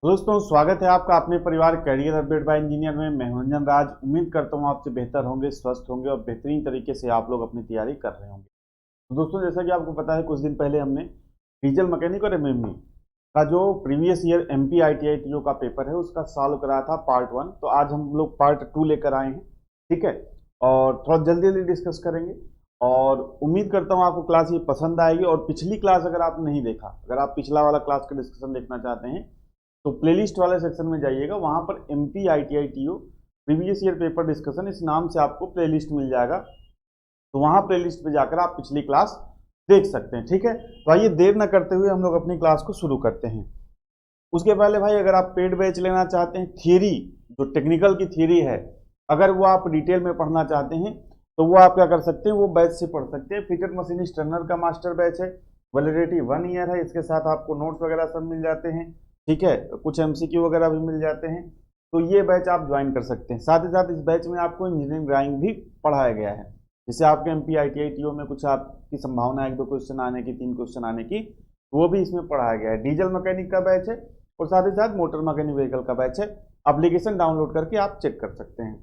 दोस्तों स्वागत है आपका अपने परिवार करियर अपडेट बाय इंजीनियर में। मैं हूं रंजन राज। उम्मीद करता हूं आपसे बेहतर होंगे, स्वस्थ होंगे और बेहतरीन तरीके से आप लोग अपनी तैयारी कर रहे होंगे। तो दोस्तों जैसा कि आपको पता है, कुछ दिन पहले हमने डीजल मैकेनिक और एमएमई का जो previous year MP ITI TO का पेपर है उसका सॉल्व कराया था पार्ट 1। तो आज हम लोग पार्ट 2 लेकर आए हैं, ठीक है। और थोड़ा जल्दी जल्दी डिस्कस करेंगे और उम्मीद करता हूँ आपको क्लास ये पसंद आएगी। और पिछली क्लास अगर आपने नहीं देखा, अगर आप पिछला वाला क्लास का डिस्कशन देखना चाहते हैं तो प्लेलिस्ट वाले सेक्शन में जाइएगा, वहां पर MP ITI TO previous year paper discussion इस नाम से आपको प्लेलिस्ट मिल जाएगा। तो वहां प्लेलिस्ट पे जाकर आप पिछली क्लास देख सकते हैं, ठीक है। तो आइए देर न करते हुए हम लोग अपनी क्लास को शुरू करते हैं। उसके पहले भाई, अगर आप पेड बैच लेना चाहते हैं, थियरी जो टेक्निकल की थियरी है, अगर वो आप डिटेल में पढ़ना चाहते हैं तो वो आप क्या कर सकते हैं, वो बैच से पढ़ सकते हैं। फिटर मशीनिस्ट टर्नर का मास्टर बैच है, वैलिडिटी 1 ईयर है। इसके साथ आपको नोट्स वगैरह सब मिल जाते हैं, ठीक है। कुछ एमसीक्यू वगैरह भी मिल जाते हैं। तो ये बैच आप ज्वाइन कर सकते हैं। साथ ही साथ इस बैच में आपको इंजीनियरिंग ड्राइंग भी पढ़ाया गया है। जैसे आपके एमपी आईटीआई टीओ में कुछ आपकी संभावना है 1-2 क्वेश्चन आने की, 3 क्वेश्चन आने की, वो भी इसमें पढ़ाया गया है। डीजल मैकेनिक का बैच है और साथ ही साथ मोटर मैकेनिक व्हीकल का बैच है। एप्लीकेशन डाउनलोड करके आप चेक कर सकते हैं।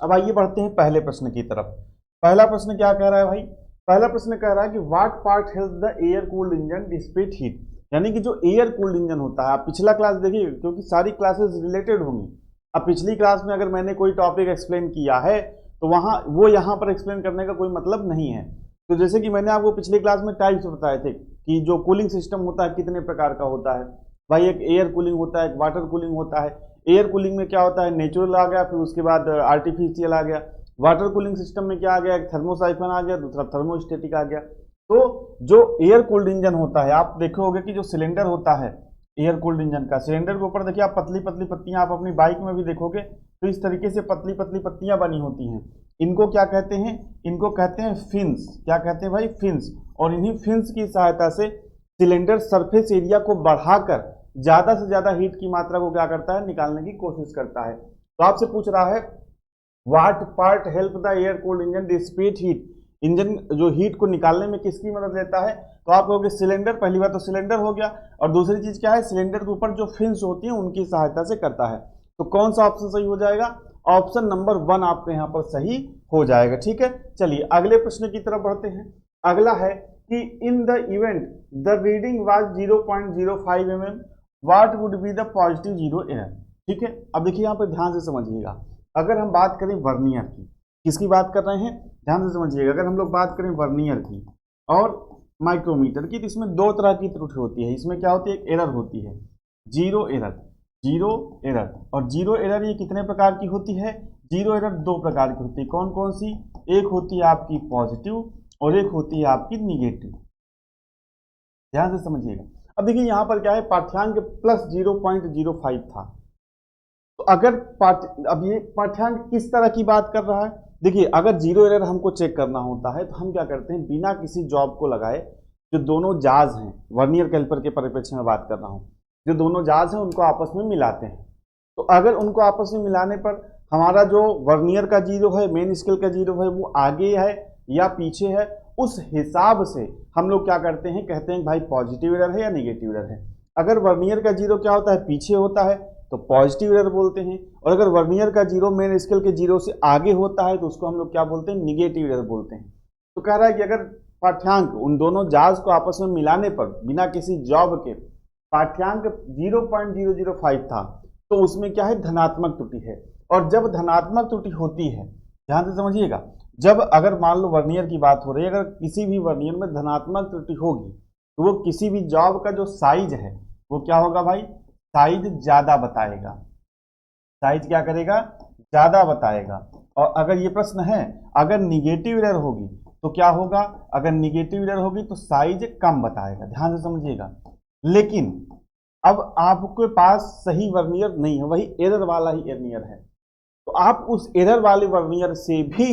अब आइए बढ़ते हैं पहले प्रश्न की तरफ। पहला प्रश्न क्या कह रहा है भाई? पहला प्रश्न कह रहा है कि what part help the air cooled engine dissipate heat, यानी कि जो एयर कूल्ड इंजन होता है। आप पिछला क्लास देखिए, क्योंकि सारी क्लासेस रिलेटेड होंगी। अब पिछली क्लास में अगर मैंने कोई टॉपिक एक्सप्लेन किया है तो वहां वो यहाँ पर एक्सप्लेन करने का कोई मतलब नहीं है। तो जैसे कि मैंने आपको पिछली क्लास में टाइप्स बताए थे कि जो कूलिंग सिस्टम होता है कितने प्रकार का होता है भाई। एक एयर कूलिंग होता है, एक वाटर कूलिंग होता है। एयर कूलिंग में क्या होता है, नेचुरल आ गया, फिर उसके बाद आर्टिफिशियल आ गया। वाटर कूलिंग सिस्टम में क्या आ गया, एक थर्मोसाइफन आ गया, दूसरा थर्मोस्टेटिक आ गया। तो जो एयर कूल्ड इंजन होता है, आप देखोगे कि जो सिलेंडर होता है एयर कूल्ड इंजन का, सिलेंडर के ऊपर देखिए आप पतली पतली पत्तियां, आप अपनी बाइक में भी देखोगे तो इस तरीके से पतली पतली पत्तियां बनी होती हैं। इनको क्या कहते हैं? इनको कहते हैं फिन्स। क्या कहते हैं भाई? फिन्स। और इन्हीं फिन्स की सहायता से सिलेंडर सरफेस एरिया को बढ़ाकर ज्यादा से ज्यादा हीट की मात्रा को क्या करता है, निकालने की कोशिश करता है। तो आपसे पूछ रहा है what part help the air cooled engine dissipate heat, engine जो हीट को निकालने में किसकी मदद लेता है? तो आप कहोगे सिलेंडर। पहली बात तो सिलेंडर हो गया, और दूसरी चीज क्या है, सिलेंडर के ऊपर जो फिन्स होती हैं उनकी सहायता से करता है। तो कौन सा ऑप्शन सही हो जाएगा? ऑप्शन नंबर 1 आपके यहाँ पर सही हो जाएगा, ठीक है। चलिए अगले प्रश्न की तरफ बढ़ते हैं। अगला है कि in the event the reading was 0.05 mm, what would be the positive zero error, ठीक है। अब देखिए यहाँ पर ध्यान से समझिएगा। अगर हम बात करें वर्नियर की, किसकी बात कर रहे हैं, ध्यान से समझिएगा। अगर हम लोग बात करें वर्नियर की और माइक्रोमीटर की, तो इसमें 2 तरह की त्रुटि होती है। इसमें क्या होती है, एक एरर होती है जीरो एरर। जीरो एरर और जीरो एरर ये कितने प्रकार की होती है? जीरो एरर 2 प्रकार की होती है। कौन कौन सी? एक होती है आपकी पॉजिटिव और एक होती है आपकी निगेटिव। ध्यान से समझिएगा। अब देखिए यहाँ पर क्या है, पाठ्यांक प्लस 0.05 था। तो अगर अब ये पाठ्यांक किस तरह की बात कर रहा है? देखिए अगर जीरो एरर हमको चेक करना होता है तो हम क्या करते हैं, बिना किसी जॉब को लगाए जो दोनों जाज हैं, वर्नियर कैलिपर के परिप्रेक्ष्य में बात कर रहा हूं, जो दोनों जाज हैं उनको आपस में मिलाते हैं। तो अगर उनको आपस में मिलाने पर हमारा जो वर्नियर का जीरो है, मेन स्केल का जीरो है, वो आगे है या पीछे है, उस हिसाब से हम लोग क्या करते हैं, कहते हैं भाई पॉजिटिव एरर है या निगेटिव एरर है। अगर वर्नियर का जीरो क्या होता है, पीछे होता है, तो पॉजिटिव एरर बोलते हैं। और अगर वर्नियर का जीरो मेन स्केल के जीरो से आगे होता है तो उसको हम लोग क्या बोलते हैं, निगेटिव एरर बोलते हैं। तो कह रहा है कि अगर पाठ्यांक उन दोनों जाज को आपस में मिलाने पर बिना किसी जॉब के पाठ्यांक 0.005 था तो उसमें क्या है, धनात्मक त्रुटि है। और जब धनात्मक त्रुटि होती है, ध्यान से समझिएगा, जब अगर मान लो वर्नियर की बात हो रही है, अगर किसी भी वर्नियर में धनात्मक त्रुटि होगी तो वो किसी भी जॉब का जो साइज है वो क्या होगा भाई, साइज ज्यादा बताएगा। साइज क्या करेगा, ज्यादा बताएगा। और अगर ये प्रश्न है, अगर निगेटिव एरर होगी तो क्या होगा, अगर निगेटिव एरर होगी तो साइज कम बताएगा। ध्यान से समझिएगा। लेकिन अब आपके पास सही वर्नियर नहीं है, वही एरर वाला ही वर्नियर है, तो आप उस एरर वाले वर्नियर से भी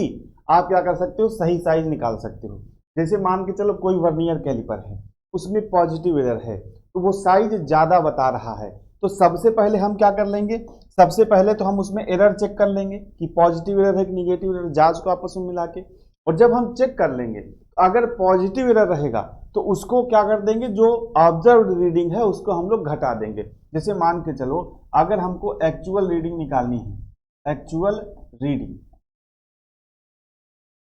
आप क्या कर सकते हो, सही साइज निकाल सकते हो। जैसे मान के चलो कोई वर्नियर कैलिपर है, उसमें पॉजिटिव एरर है तो वो साइज ज्यादा बता रहा है। तो सबसे पहले हम क्या कर लेंगे, सबसे पहले तो हम उसमें एरर चेक कर लेंगे कि पॉजिटिव एरर है कि निगेटिव एरर, जांच को आपस में मिला के। और जब हम चेक कर लेंगे अगर पॉजिटिव एरर रहेगा तो उसको क्या कर देंगे, जो ऑब्जर्व्ड रीडिंग है उसको हम लोग घटा देंगे। जैसे मान के चलो अगर हमको एक्चुअल रीडिंग निकालनी है, एक्चुअल रीडिंग,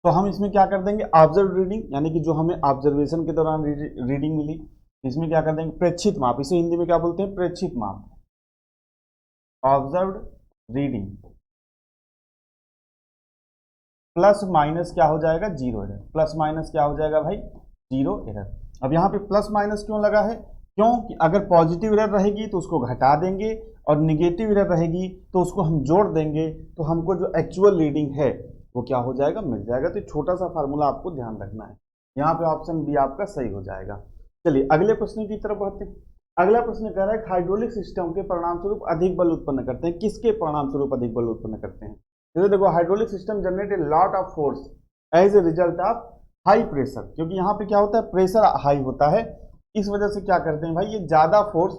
तो हम इसमें क्या कर देंगे, ऑब्जर्व रीडिंग, यानी कि जो हमें ऑब्जर्वेशन के दौरान रीडिंग मिली, इसमें क्या कर देंगे, प्रेक्षित माप, इसे हिंदी में क्या बोलते हैं, प्रेक्षित माप, ऑब्जर्व्ड रीडिंग, प्लस माइनस क्या हो जाएगा, जीरो एरर, प्लस माइनस क्या हो जाएगा भाई, जीरो एरर। अब यहाँ पे प्लस माइनस क्यों लगा है, क्योंकि अगर पॉजिटिव एरर रहेगी तो उसको घटा देंगे और निगेटिव एरर रहेगी तो उसको हम जोड़ देंगे, तो हमको जो एक्चुअल रीडिंग है वो क्या हो जाएगा, मिल जाएगा। तो छोटा सा फार्मूला आपको ध्यान रखना है, यहाँ पे ऑप्शन बी आपका सही हो जाएगा। चलिए अगले प्रश्न की तरफ बढ़ते हैं। अगला प्रश्न कह रहा है हाइड्रोलिक सिस्टम के परिणाम स्वरूप अधिक बल उत्पन्न करते हैं, किसके परिणाम स्वरूप अधिक बल उत्पन्न करते हैं। जैसे देखो hydraulic system generate a lot of force as a result of high pressure, क्योंकि यहाँ पे क्या होता है, प्रेशर हाई होता है, इस वजह से क्या करते हैं भाई, ये ज्यादा फोर्स,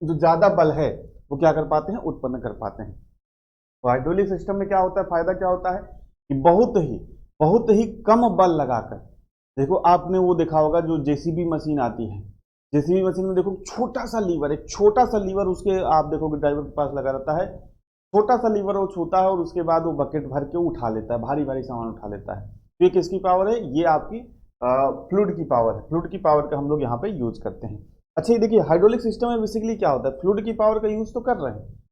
जो ज्यादा बल है वो क्या कर पाते हैं, उत्पन्न कर पाते हैं। तो हाइड्रोलिक सिस्टम में क्या होता है, फायदा क्या होता है कि बहुत ही कम बल लगाकर, देखो आपने वो देखा होगा जो जेसीबी मशीन आती है, जेसीबी मशीन में देखो छोटा सा लीवर, एक छोटा सा लीवर उसके आप देखोगे ड्राइवर के पास लगा रहता है, छोटा सा लीवर वो छूता है और उसके बाद वो बकेट भर के उठा लेता है, भारी भारी सामान उठा लेता है। तो ये किसकी पावर है, ये आपकी फ्लूइड की पावर है, फ्लूइड की पावर का हम लोग यहाँ पे यूज करते हैं। अच्छा ये देखिए हाइड्रोलिक सिस्टम में बेसिकली क्या होता है, फ्लूइड की पावर का यूज तो कर रहे हैं,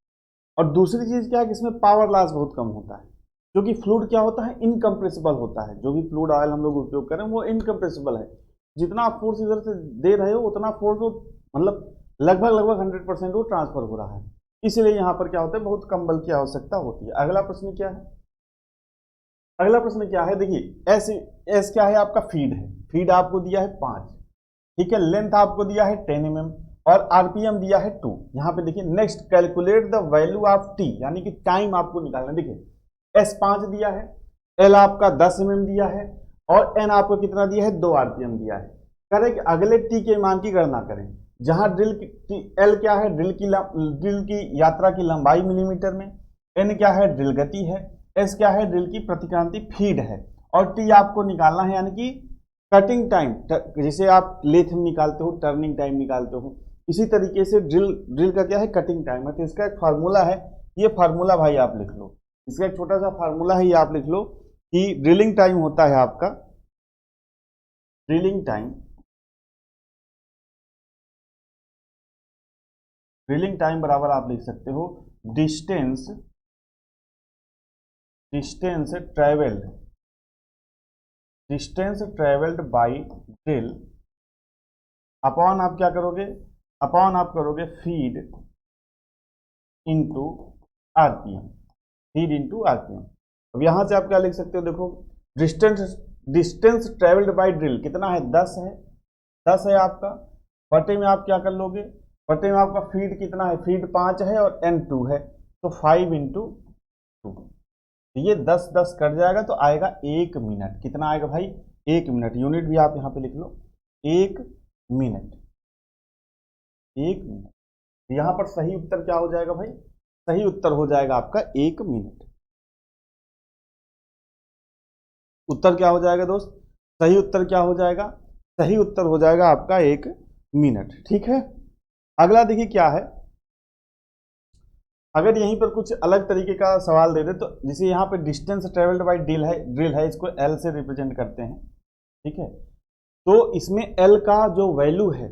और दूसरी चीज क्या है कि इसमें पावर लॉस बहुत कम होता है, क्योंकि फ्लूइड क्या होता है, इनकम्प्रेसिबल होता है, जो भी फ्लूइड ऑयल हम लोग उपयोग करें वो इनकम्प्रेसिबल है, जितना आप फोर्स इधर से दे रहे हो उतना फोर्स वो मतलब लगभग 100% वो ट्रांसफर हो रहा है, इसलिए यहाँ पर क्या होता है, बहुत कम बल की आवश्यकता होती है। अगला प्रश्न क्या है, अगला प्रश्न क्या है, देखिए एस क्या है आपका, फीड है, फीड आपको दिया है 5, ठीक है, लेंथ आपको दिया है 10 mm और आरपीएम दिया है 2। यहाँ पे देखिए next calculate the value of T, यानी कि टाइम आपको निकालना है। देखिए एस 5 दिया है, एल आपका 10 mm दिया है और एन आपको कितना दिया है, 2 आरपीएम दिया है। करें कि अगले टी के मान की गणना करें, जहां एल क्या है, ड्रिल की यात्रा की लंबाई मिलीमीटर में, एन क्या है, ड्रिल गति है, एस क्या है, ड्रिल की प्रतिक्रांति फीड है, और टी आपको निकालना है यानी कि कटिंग टाइम, जैसे आप लेथ में निकालते हो टर्निंग टाइम निकालते हो, इसी तरीके से ड्रिल का क्या है, कटिंग टाइम है। तो इसका एक फार्मूला है, ये फार्मूला भाई आप लिख लो, इसका एक छोटा सा फार्मूला है, ये आप लिख लो कि ड्रिलिंग टाइम होता है आपका, ड्रिलिंग टाइम बराबर आप लिख सकते हो distance travelled by drill upon आप क्या करोगे, अपॉन आप करोगे feed into RPM, feed into RPM. अब यहां से आप क्या लिख सकते हो, देखो डिस्टेंस ट्रेवल्ड बाई ड्रिल कितना है, 10 है, 10 है आपका, बटे में आप क्या कर लोगे, बटे में आपका फीड कितना है, फीड 5 है और एन 2 है, तो 5 इंटू 2, ये 10 कट जाएगा तो आएगा 1 मिनट, कितना आएगा भाई, 1 मिनट, यूनिट भी आप यहाँ पे लिख लो, 1 मिनट, 1 मिनट। यहाँ पर सही उत्तर क्या हो जाएगा भाई, सही उत्तर हो जाएगा आपका 1 मिनट। उत्तर क्या हो जाएगा दोस्त, सही उत्तर क्या हो जाएगा, सही उत्तर हो जाएगा आपका 1 मिनट, ठीक है। अगला देखिए क्या है, अगर यहीं पर कुछ अलग तरीके का सवाल दे दे, तो जैसे यहाँ पे डिस्टेंस ट्रेवल्ड बाय ड्रिल है, इसको एल से रिप्रेजेंट करते हैं, ठीक है, तो इसमें एल का जो वैल्यू है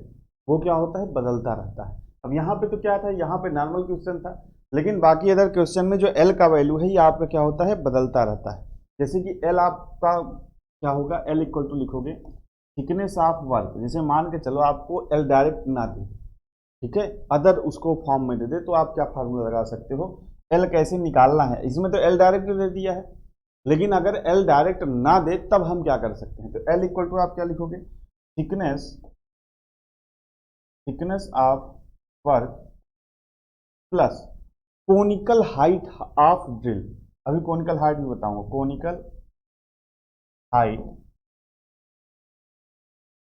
वो क्या होता है, बदलता रहता है। अब यहाँ पे तो क्या था, यहाँ पे नॉर्मल क्वेश्चन था, लेकिन बाकी अदर क्वेश्चन में जो एल का वैल्यू है ये आपका क्या होता है, बदलता रहता है। जैसे कि एल आपका क्या होगा, एल इक्वल टू लिखोगे थिकनेस ऑफ वर्क, जैसे मान के चलो आपको एल डायरेक्ट ना दे, ठीक है, अदर उसको फॉर्म में दे दे, तो आप क्या फार्मूला लगा सकते हो, एल कैसे निकालना है, इसमें तो एल डायरेक्ट दे दिया है, लेकिन अगर एल डायरेक्ट ना दे तब हम क्या कर सकते हैं, तो एल इक्वल टू आप क्या लिखोगे, thickness of work plus conical height of drill. अभी कोनिकल हाइट भी बताऊंगा, कोनिकल हाइट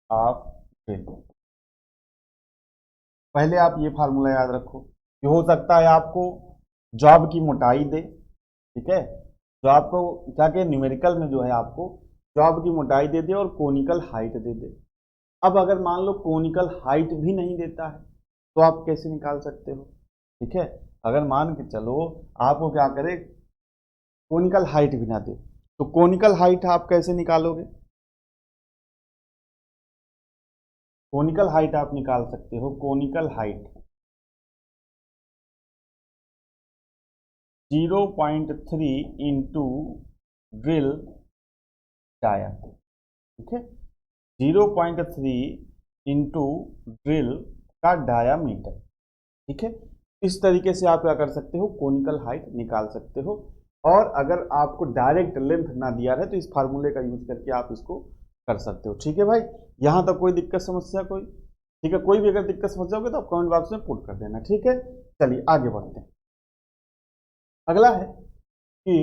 ऑफ ड्रिल। पहले आप ये फार्मूला याद रखो कि हो सकता है आपको जॉब की मोटाई दे, ठीक है, जो आपको क्या कहे न्यूमेरिकल में जो है आपको जॉब की मोटाई दे दे और कोनिकल हाइट दे दे। अब अगर मान लो कोनिकल हाइट भी नहीं देता है तो आप कैसे निकाल सकते हो? ठीक है, अगर मान के चलो आपको क्या करे, कोनिकल हाइट भी ना दे, तो कोनिकल हाइट आप कैसे निकालोगे? कोनिकल हाइट आप निकाल सकते हो, conical height 0.3 into drill dia. ठीक है, 0.3 इंटू ड्रिल का डायामीटर। ठीक है, इस तरीके से आप क्या कर सकते हो, कोनिकल हाइट निकाल सकते हो। और अगर आपको डायरेक्ट लेंथ ना दिया रहे तो इस फार्मूले का यूज करके आप इसको कर सकते हो। ठीक है भाई, यहां तक कोई दिक्कत समस्या कोई? ठीक है, कोई भी अगर दिक्कत समस्या होगी तो आप कमेंट बॉक्स में पुट कर देना। ठीक है, चलिए आगे बढ़ते हैं। अगला है कि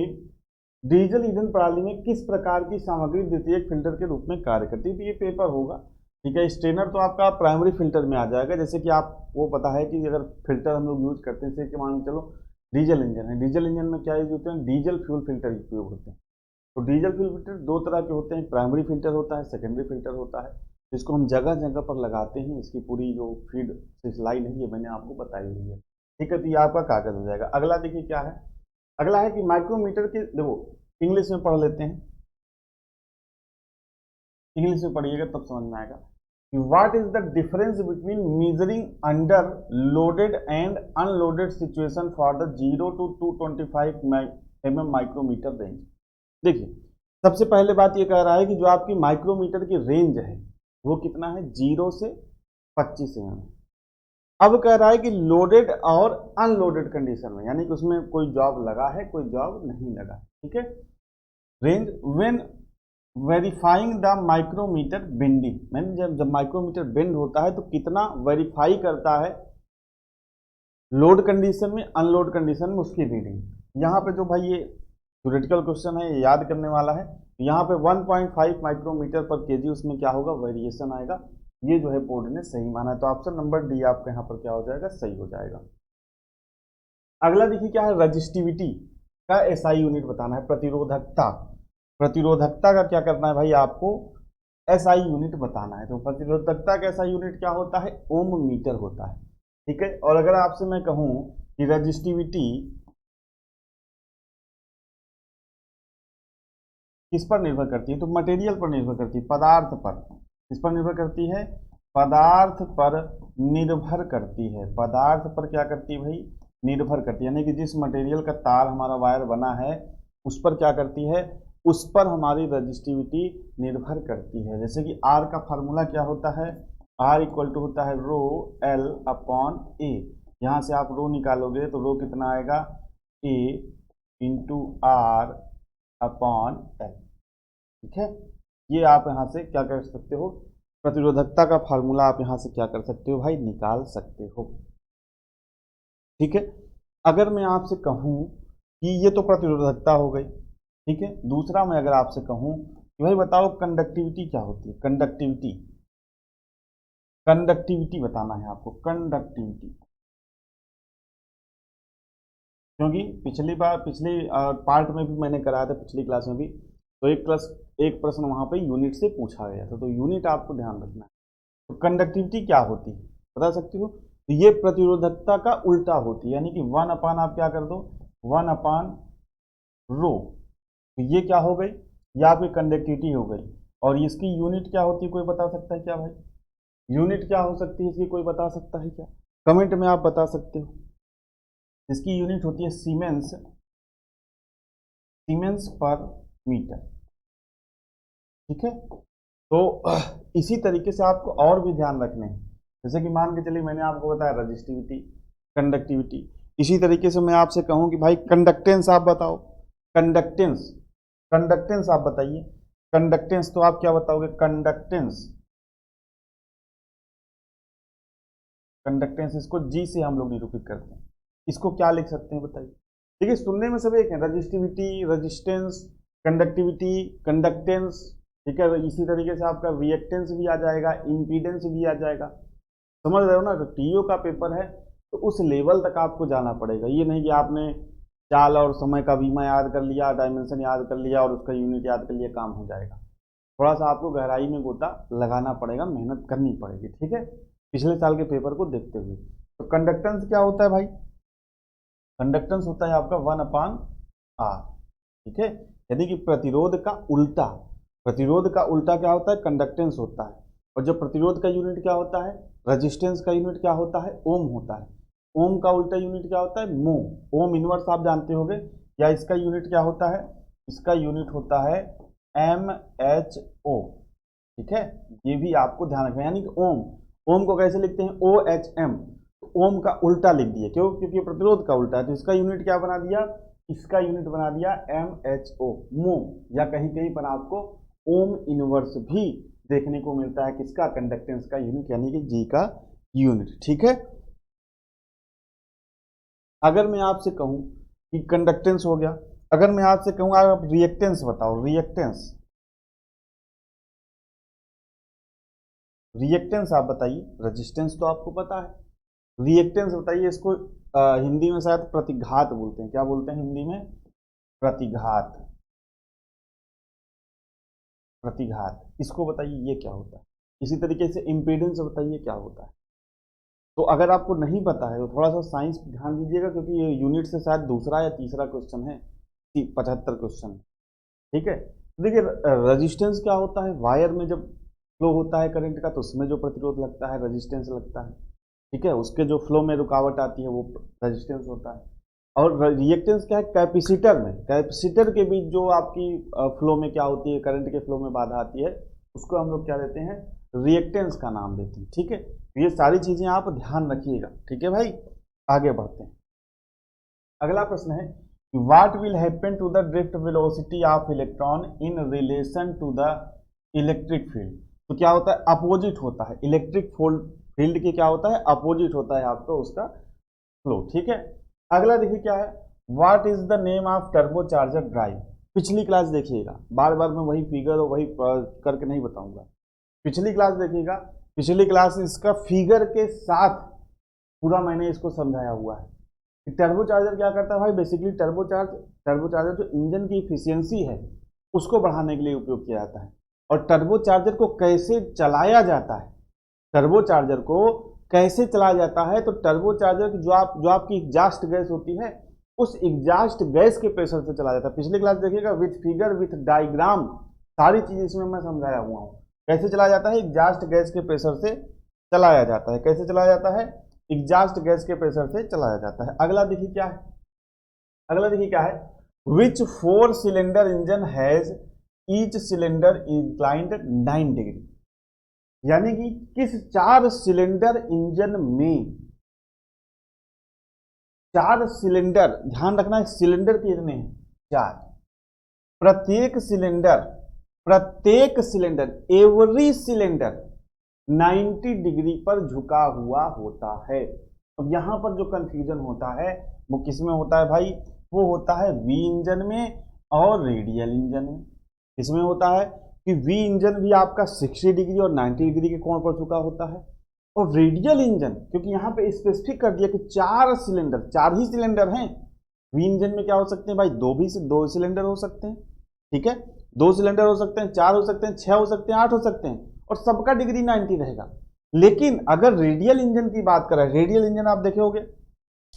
डीजल ईंधन प्रणाली में किस प्रकार की सामग्री द्वितीयक फिल्टर के रूप में कार्य करती है? तो ये पेपर होगा। ठीक है, स्ट्रेनर तो आपका प्राइमरी फिल्टर में आ जाएगा, जैसे कि आप वो पता है कि अगर फिल्टर हम लोग यूज करते हैं, जैसे कि मान के चलो डीजल इंजन है, डीजल इंजन में क्या यूज होते हैं, डीजल फ्यूल फिल्टर उपयोग होते हैं। तो डीजल फ्यूल फिल्टर दो तरह के होते हैं, प्राइमरी फिल्टर होता है, सेकेंडरी फिल्टर होता है, जिसको हम जगह जगह पर लगाते हैं। इसकी पूरी जो फीड लाइन है ये मैंने आपको बताई हुई है। ठीक है, तो ये आपका कागज हो जाएगा। अगला देखिए क्या है, अगला है कि माइक्रोमीटर के, देखो इंग्लिश में पढ़ लेते हैं, इंग्लिश में पढ़िएगा तब समझ में आएगा। What is the difference between measuring under loaded and unloaded situation for the 0 to 225 mm micrometer range? देखिए, सबसे पहले बात ये कह रहा है कि जो आपकी माइक्रोमीटर की रेंज है वो कितना है, 0 से 25 mm। अब कह रहा है कि लोडेड और अनलोडेड कंडीशन में, यानी कि उसमें कोई जॉब लगा है कोई जॉब नहीं लगा। ठीक है, range when verifying the micrometer bending, मैंने जब माइक्रोमीटर बेंड होता है तो कितना वेरीफाई करता है लोड कंडीशन में अनलोड कंडीशन में उसकी रीडिंग। यहाँ पे जो भाई ये थ्योरेटिकल क्वेश्चन है, ये याद करने वाला है। यहाँ पे 1.5 माइक्रोमीटर पर केजी उसमें क्या होगा, वेरिएशन आएगा। ये जो है बोर्ड ने सही माना है, तो ऑप्शन नंबर डी आपका यहाँ पर क्या हो जाएगा, सही हो जाएगा। अगला देखिए क्या है, रजिस्टिविटी का एसआई यूनिट बताना है, प्रतिरोधकता। प्रतिरोधकता का क्या करना है भाई, आपको एसआई यूनिट बताना है। तो प्रतिरोधकता का एसआई यूनिट क्या होता है, ओम मीटर होता है। ठीक है, और अगर आपसे मैं कहूं कि रजिस्टिविटी किस पर निर्भर करती है, तो मटेरियल पर निर्भर करती है, पदार्थ पर। किस पर निर्भर करती है, पदार्थ पर निर्भर करती है। पदार्थ पर क्या करती है भाई, निर्भर करती है, यानी कि जिस मटेरियल का तार हमारा वायर बना है उस पर क्या करती है, उस पर हमारी रजिस्टिविटी निर्भर करती है। जैसे कि आर का फार्मूला क्या होता है, आर इक्वल टू होता है रो एल अपॉन ए। यहाँ से आप रो निकालोगे तो रो कितना आएगा, ए इंटू आर अपॉन एल। ठीक है, ये आप यहाँ से क्या कर सकते हो, प्रतिरोधकता का फार्मूला आप यहाँ से क्या कर सकते हो भाई, निकाल सकते हो। ठीक है, अगर मैं आपसे कहूँ कि ये तो प्रतिरोधकता हो गई, ठीक है, दूसरा मैं अगर आपसे कहूँ कि भाई बताओ कंडक्टिविटी क्या होती है, कंडक्टिविटी, कंडक्टिविटी बताना है आपको, कंडक्टिविटी। क्योंकि पिछली बार पिछली पार्ट में भी मैंने कराया था, पिछली क्लास में भी, तो एक प्रश्न वहां पे यूनिट से पूछा गया था, तो यूनिट आपको ध्यान रखना है। तो कंडक्टिविटी क्या होती है बता सकती हो, तो ये प्रतिरोधकता का उल्टा होती है, यानी कि 1 अपान आप क्या कर दो, 1/रो। तो ये क्या हो गई, ये आपकी कंडक्टिविटी हो गई। और इसकी यूनिट क्या होती है, कोई बता सकता है क्या भाई, यूनिट क्या हो सकती है इसकी, कोई बता सकता है क्या, कमेंट में आप बता सकते हो। इसकी यूनिट होती है सीमेंस, सीमेंस पर मीटर। ठीक है, तो इसी तरीके से आपको और भी ध्यान रखने हैं। जैसे कि मान के चलिए मैंने आपको बताया रजिस्टिविटी, कंडक्टिविटी, इसी तरीके से मैं आपसे कहूं कि भाई कंडक्टेंस आप बताओ, कंडक्टेंस, कंडक्टेंस आप बताइए, कंडक्टेंस तो आप क्या बताओगे, कंडक्टेंस, कंडक्टेंस इसको जी से हम लोग निरूपित करते हैं, इसको क्या लिख सकते हैं बताइए। देखिए सुनने में सब एक है, रजिस्टिविटी, रजिस्टेंस, कंडक्टिविटी, कंडक्टेंस। ठीक है, इसी तरीके से आपका रिएक्टेंस भी आ जाएगा, इम्पीडेंस भी आ जाएगा। समझ रहे हो ना, तो टीओ का पेपर है तो उस लेवल तक आपको जाना पड़ेगा। ये नहीं कि आपने चाल और समय का बीमा याद कर लिया, डायमेंशन याद कर लिया और उसका यूनिट याद कर लिया, काम हो जाएगा। थोड़ा सा आपको गहराई में गोता लगाना पड़ेगा, मेहनत करनी पड़ेगी। ठीक है, पिछले साल के पेपर को देखते हुए। तो कंडक्टेंस क्या होता है भाई? कंडक्टेंस होता है आपका 1/r, ठीक है। यानी कि प्रतिरोध का उल्टा, प्रतिरोध का उल्टा क्या होता है? कंडक्टेंस होता है। और जो प्रतिरोध का यूनिट क्या होता है? रेजिस्टेंस का यूनिट क्या होता है? ओम होता है। ओम का उल्टा यूनिट क्या होता है? मो। ओम इनवर्स आप जानते होंगे, या इसका यूनिट क्या होता है? इसका यूनिट होता है MHO, ठीक है। ये भी आपको ध्यान रखना है। यानी कि ओम, ओम को कैसे लिखते हैं? OHM। ओम का उल्टा लिख दिया, क्यों? क्योंकि प्रतिरोध का उल्टा है। तो इसका यूनिट क्या बना दिया? इसका यूनिट बना दिया MHO, मो। या कहीं कहीं पर आपको ओम इनवर्स भी देखने को मिलता है, किसका? कंडक्टेंस का यूनिट, यानी कि जी का यूनिट, ठीक है। अगर मैं आपसे कहूं कि कंडक्टेंस हो गया, अगर मैं आपसे कहूं आप रिएक्टेंस बताओ, रिएक्टेंस, रिएक्टेंस आप बताइए। रेजिस्टेंस तो आपको पता है, रिएक्टेंस बताइए। इसको हिंदी में शायद प्रतिघात बोलते हैं। क्या बोलते हैं हिंदी में? प्रतिघात, प्रतिघात। इसको बताइए ये क्या होता है। इसी तरीके से इम्पीडेंस बताइए क्या होता है। तो अगर आपको नहीं पता है तो थोड़ा सा साइंस पे ध्यान दीजिएगा, क्योंकि ये यूनिट से शायद दूसरा या तीसरा क्वेश्चन है, 75 क्वेश्चन है, ठीक है। देखिए रेजिस्टेंस क्या होता है? वायर में जब फ्लो होता है करंट का, तो उसमें जो प्रतिरोध लगता है रेजिस्टेंस लगता है, ठीक है। उसके जो फ्लो में रुकावट आती है वो रेजिस्टेंस होता है। और रिएक्टेंस क्या है? कैपेसिटर में, कैपेसिटर के बीच जो आपकी फ्लो में क्या होती है, करंट के फ्लो में बाधा आती है, उसको हम लोग क्या देते हैं? रिएक्टेंस का नाम देते हैं, ठीक है। तो ये सारी चीजें आप ध्यान रखिएगा, ठीक है भाई। आगे बढ़ते हैं। अगला प्रश्न है, what will happen to the drift velocity of electron in relation to the electric field. तो क्या होता है? अपोजिट होता है। इलेक्ट्रिक फील्ड के क्या होता है? अपोजिट होता है आपको उसका फ्लो, ठीक है। अगला देखिए क्या है, what is the name of turbocharger drive. पिछली क्लास देखिएगा, बार बार मैं वही फिगर और वही करके नहीं बताऊंगा। पिछली क्लास देखिएगा, पिछली क्लास इसका फिगर के साथ पूरा मैंने इसको समझाया हुआ है। टर्बोचार्जर क्या करता है भाई? बेसिकली टर्बोचार्जर जो इंजन की इफिशियंसी है उसको बढ़ाने के लिए उपयोग किया जाता है। और टर्बोचार्जर को कैसे चलाया जाता है, टर्बोचार्जर को कैसे चलाया जाता है? तो टर्बोचार्जर की जो आपकी एग्जॉस्ट गैस होती है, उस एग्जॉस्ट गैस के प्रेशर से चलाया जाता है। पिछली क्लास देखिएगा, विथ फिगर विथ डायग्राम सारी चीज इसमें मैं समझाया हुआ हूँ। कैसे चलाया जाता है? एग्जॉस्ट गैस के प्रेशर से चलाया जाता है। कैसे चलाया जाता है? एग्जॉस्ट गैस के प्रेशर से चलाया जाता है। अगला देखिए क्या है, अगला देखिए क्या है, विच 4 cylinder engine has each cylinder inclined 9 degree. यानी कि किस 4 सिलेंडर इंजन में, 4 सिलेंडर, ध्यान रखना है सिलेंडर कितने हैं? 4। प्रत्येक सिलेंडर, प्रत्येक सिलेंडर, एवरी सिलेंडर 90 डिग्री पर झुका हुआ होता है। अब यहां पर जो कंफ्यूजन होता है वो किसमें होता है भाई? वो होता है वी इंजन में और रेडियल इंजन में। किसमें होता है कि वी इंजन भी आपका 60 डिग्री और 90 डिग्री के कोण पर झुका होता है, और रेडियल इंजन, क्योंकि यहाँ पे स्पेसिफिक कर दिया कि 4 सिलेंडर, 4 ही सिलेंडर हैं। वी इंजन में क्या हो सकते हैं भाई? 2 सिलेंडर हो सकते हैं, ठीक है। 2 सिलेंडर हो सकते हैं, 4 हो सकते हैं, 6 हो सकते हैं, 8 हो सकते हैं, और सबका डिग्री 90 रहेगा। लेकिन अगर रेडियल इंजन की बात करें, रेडियल इंजन आप देखे होंगे,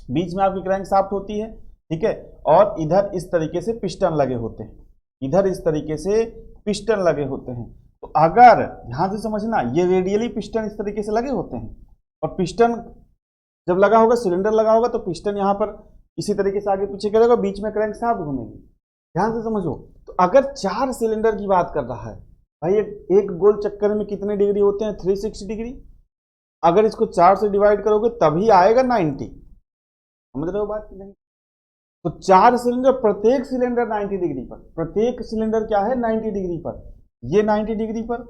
बीच में आपकी क्रैंक शाफ्ट होती है, ठीक है, और इधर इस तरीके से पिस्टन लगे होते हैं, इधर इस तरीके से पिस्टन लगे होते हैं। तो अगर ध्यान से समझना, ये रेडियली पिस्टन इस तरीके से लगे होते हैं, और पिस्टन जब लगा होगा, सिलेंडर लगा होगा, तो पिस्टन यहाँ पर इसी तरीके से आगे पीछे करेगा, बीच में क्रैंक शाफ्ट घूमेगी। ध्यान से समझो। तो अगर 4 सिलेंडर की बात कर रहा है भाई, एक गोल चक्कर में कितने डिग्री होते हैं? 360 डिग्री। अगर इसको 4 से डिवाइड करोगे तभी आएगा 90। समझ रहे हो बात की नहीं? तो 4 सिलेंडर, प्रत्येक सिलेंडर 90 डिग्री पर, प्रत्येक सिलेंडर क्या है? 90 डिग्री पर। ये 90 डिग्री पर,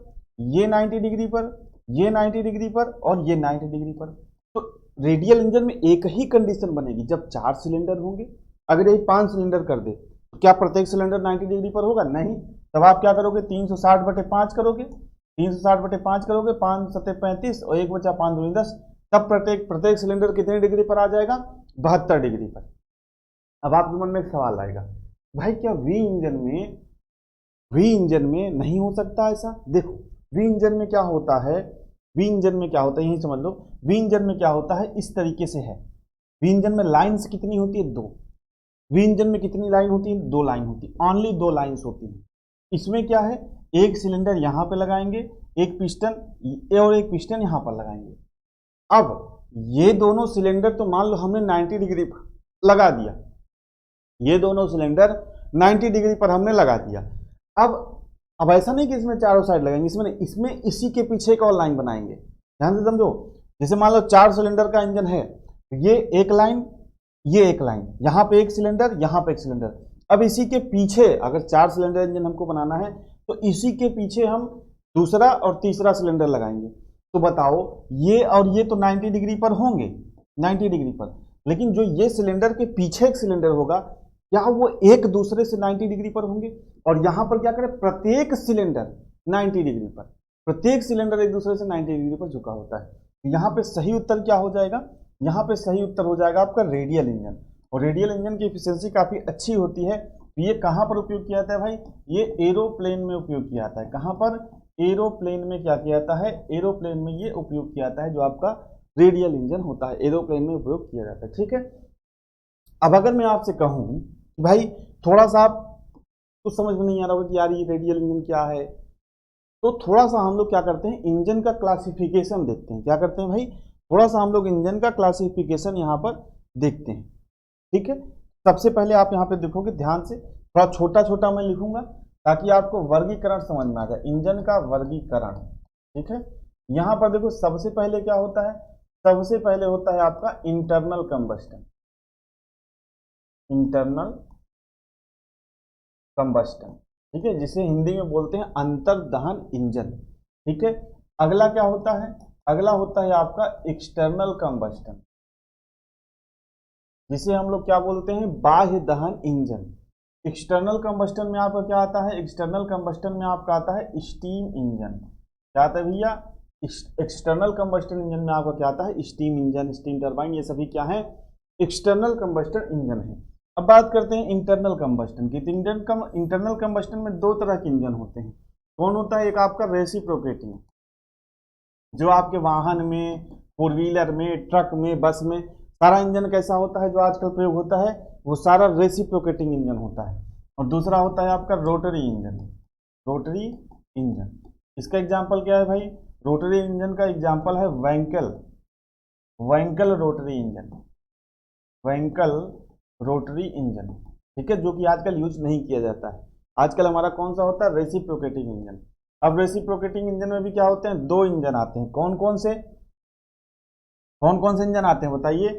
ये 90 डिग्री पर, ये 90 डिग्री पर, और ये 90 डिग्री पर। तो रेडियल इंजन में एक ही कंडीशन बनेगी जब 4 सिलेंडर होंगे। अगर यही 5 सिलेंडर कर दे तो क्या प्रत्येक सिलेंडर 90 डिग्री पर होगा? नहीं। तब आप क्या करोगे? 360/5 करोगे, 360/5 करोगे, 5 7 35 और 1 बचा 5 दूनी 10। तब प्रत्येक सिलेंडर कितने डिग्री पर आ जाएगा? 72 डिग्री पर। अब आपके मन में एक सवाल आएगा, भाई क्या वी इंजन में नहीं हो सकता ऐसा? देखो, वी इंजन में क्या होता है, वी इंजन में क्या होता है, यही समझ लो। वी इंजन में क्या होता है, इस तरीके से है। वी इंजन में लाइन्स कितनी होती है, 2। वी इंजन में कितनी लाइन होती है, 2 लाइन होती है, ओनली 2 लाइन्स होती है। इसमें क्या है, एक सिलेंडर यहाँ पे लगाएंगे, एक पिस्टन और एक पिस्टन यहाँ पर लगाएंगे। अब ये दोनों सिलेंडर तो मान लो हमने 90 डिग्री पर लगा दिया, ये दोनों सिलेंडर 90 डिग्री पर हमने लगा दिया। अब ऐसा नहीं कि इसमें चारों साइड लगाएंगे, इसमें इसी के पीछे एक और लाइन बनाएंगे। ध्यान से समझो, जैसे मान लो 4 सिलेंडर का इंजन है, ये एक लाइन, ये एक लाइन, यहाँ पे एक सिलेंडर, यहाँ पे एक सिलेंडर। अब इसी के पीछे अगर 4 सिलेंडर इंजन हमको बनाना है तो इसी के पीछे हम दूसरा और तीसरा सिलेंडर लगाएंगे। तो बताओ, ये और ये तो 90 डिग्री पर होंगे, 90 डिग्री पर, लेकिन जो ये सिलेंडर के पीछे एक सिलेंडर होगा, क्या वो एक दूसरे से 90 डिग्री पर होंगे? और यहां पर क्या करें, प्रत्येक सिलेंडर 90 डिग्री पर, प्रत्येक सिलेंडर एक दूसरे से 90 डिग्री पर झुका होता है। यहाँ पे सही उत्तर क्या हो जाएगा, यहाँ पे सही उत्तर हो जाएगा आपका रेडियल इंजन। और रेडियल इंजन की एफिशिएंसी काफी अच्छी होती है। तो ये कहाँ पर उपयोग किया जाता है भाई, ये एरोप्लेन में उपयोग किया जाता है। कहाँ पर, एरोप्लेन में क्या किया जाता है, एरोप्लेन में ये उपयोग किया जाता है, जो आपका रेडियल इंजन होता है, एरोप्लेन में उपयोग किया जाता है। ठीक है, अब अगर मैं आपसे कहूं भाई थोड़ा सा आप कुछ समझ में नहीं आ रहा होगा कि यार ये रेडियल इंजन क्या है, तो थोड़ा सा हम लोग क्या करते हैं, इंजन का क्लासिफिकेशन देखते हैं। क्या करते हैं भाई, थोड़ा सा हम लोग इंजन का क्लासिफिकेशन यहाँ पर देखते हैं। ठीक है, सबसे पहले आप यहाँ पे देखोगे ध्यान से, थोड़ा छोटा छोटा मैं लिखूंगा ताकि आपको वर्गीकरण समझ में आ जाए, इंजन का वर्गीकरण। ठीक है, यहाँ पर देखो सबसे पहले क्या होता है, सबसे पहले होता है आपका इंटरनल कंबस्टन, इंटरनल कंबस्टन। ठीक है, जिसे हिंदी में बोलते हैं अंतर्दहन इंजन। ठीक है, अगला क्या होता है, अगला होता है आपका एक्सटर्नल कंबस्टन, जिसे हम लोग क्या बोलते हैं, बाह्य दहन इंजन। एक्सटर्नल कंबस्टन में आपका क्या आता है, एक्सटर्नल कंबस्टन में आपका आता है स्टीम इंजन। क्या आता है भैया, एक्सटर्नल कंबस्टन इंजन में आपका क्या आता है, स्टीम इंजन, स्टीम टरबाइन, ये सभी क्या है, एक्सटर्नल कंबस्टन इंजन है। अब बात करते हैं इंटरनल कंबस्टन की। इंटरनल कंबस्टन में 2 तरह के इंजन होते हैं। कौन होता है, एक आपका रेसिप्रोकेटिंग, जो आपके वाहन में, 4 व्हीलर में, ट्रक में, बस में सारा इंजन कैसा होता है, जो आजकल प्रयोग होता है वो सारा रेसिप्रोकेटिंग इंजन होता है। और दूसरा होता है आपका रोटरी इंजन, रोटरी इंजन। इसका एग्जाम्पल क्या है भाई, रोटरी इंजन का एग्जाम्पल है वैंकल, वैंकल रोटरी इंजन, वैंकल रोटरी इंजन। ठीक है, जो कि आजकल यूज नहीं किया जाता है। आजकल हमारा कौन सा होता है, रेसिप्रोकेटिंग इंजन। अब रेसिप्रोकेटिंग इंजन में भी क्या होते हैं, 2 इंजन आते हैं। कौन कौन से, कौन कौन से इंजन आते हैं बताइए।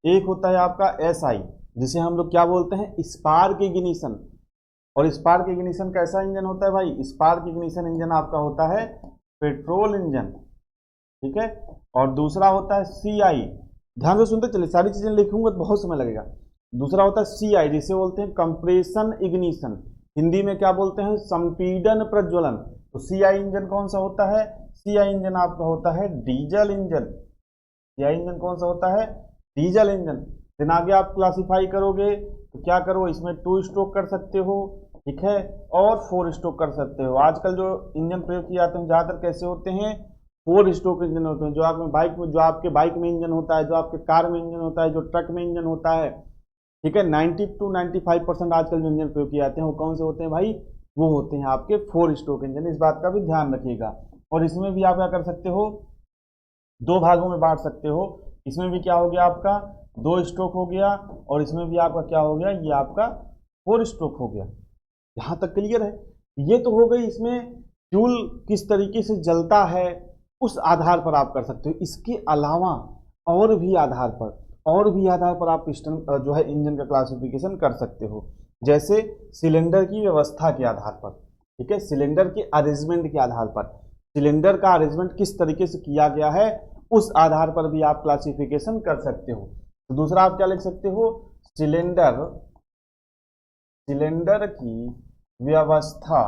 एक होता है आपका एसआई, जिसे हम लोग क्या बोलते हैं, स्पार्क इग्निशन। और स्पार्क इग्निशन कैसा इंजन होता है भाई, स्पार्क इग्निशन इंजन आपका होता है पेट्रोल इंजन। ठीक है, और दूसरा होता है सीआई। ध्यान से सुनते चलिए, सारी चीजें लिखूंगा तो बहुत समय लगेगा। दूसरा होता है सीआई, जिसे बोलते हैं कंप्रेशन इग्निशन, हिंदी में क्या बोलते हैं, संपीड़न प्रज्वलन। तो सीआई इंजन कौन सा होता है, सीआई इंजन आपका होता है डीजल इंजन। सीआई इंजन कौन सा होता है, डीजल इंजन। फिर आगे आप क्लासिफाई करोगे तो क्या करो, इसमें 2 स्ट्रोक कर सकते हो, ठीक है, और 4 स्ट्रोक कर सकते हो। आजकल जो इंजन प्रयोग किए जाते हैं ज्यादातर कैसे होते हैं, 4 स्ट्रोक इंजन होते हैं। जो आपके बाइक में, जो आपके बाइक में इंजन होता है, जो आपके कार में इंजन होता है, जो ट्रक में इंजन होता है, ठीक है, 90 to 95% आजकल जो इंजन प्रयोग किए जाते हैं वो कौन से होते हैं भाई, वो होते हैं आपके 4 स्ट्रोक इंजन। इस बात का भी ध्यान रखिएगा। और इसमें भी आप क्या कर सकते हो, 2 भागों में बांट सकते हो। इसमें भी क्या हो गया आपका 2 स्ट्रोक हो गया, और इसमें भी आपका क्या हो गया, ये आपका 4 स्ट्रोक हो गया। यहाँ तक क्लियर है। ये तो हो गई, इसमें फ्यूल किस तरीके से जलता है उस आधार पर आप कर सकते हो। इसके अलावा और भी आधार पर आप पिस्टन जो है इंजन का क्लासिफिकेशन कर सकते हो। जैसे सिलेंडर की व्यवस्था के आधार पर, ठीक है, सिलेंडर के अरेंजमेंट के आधार पर, सिलेंडर का अरेंजमेंट किस तरीके से किया गया है उस आधार पर भी आप क्लासिफिकेशन कर सकते हो। तो दूसरा आप क्या लिख सकते हो, सिलेंडर की व्यवस्था,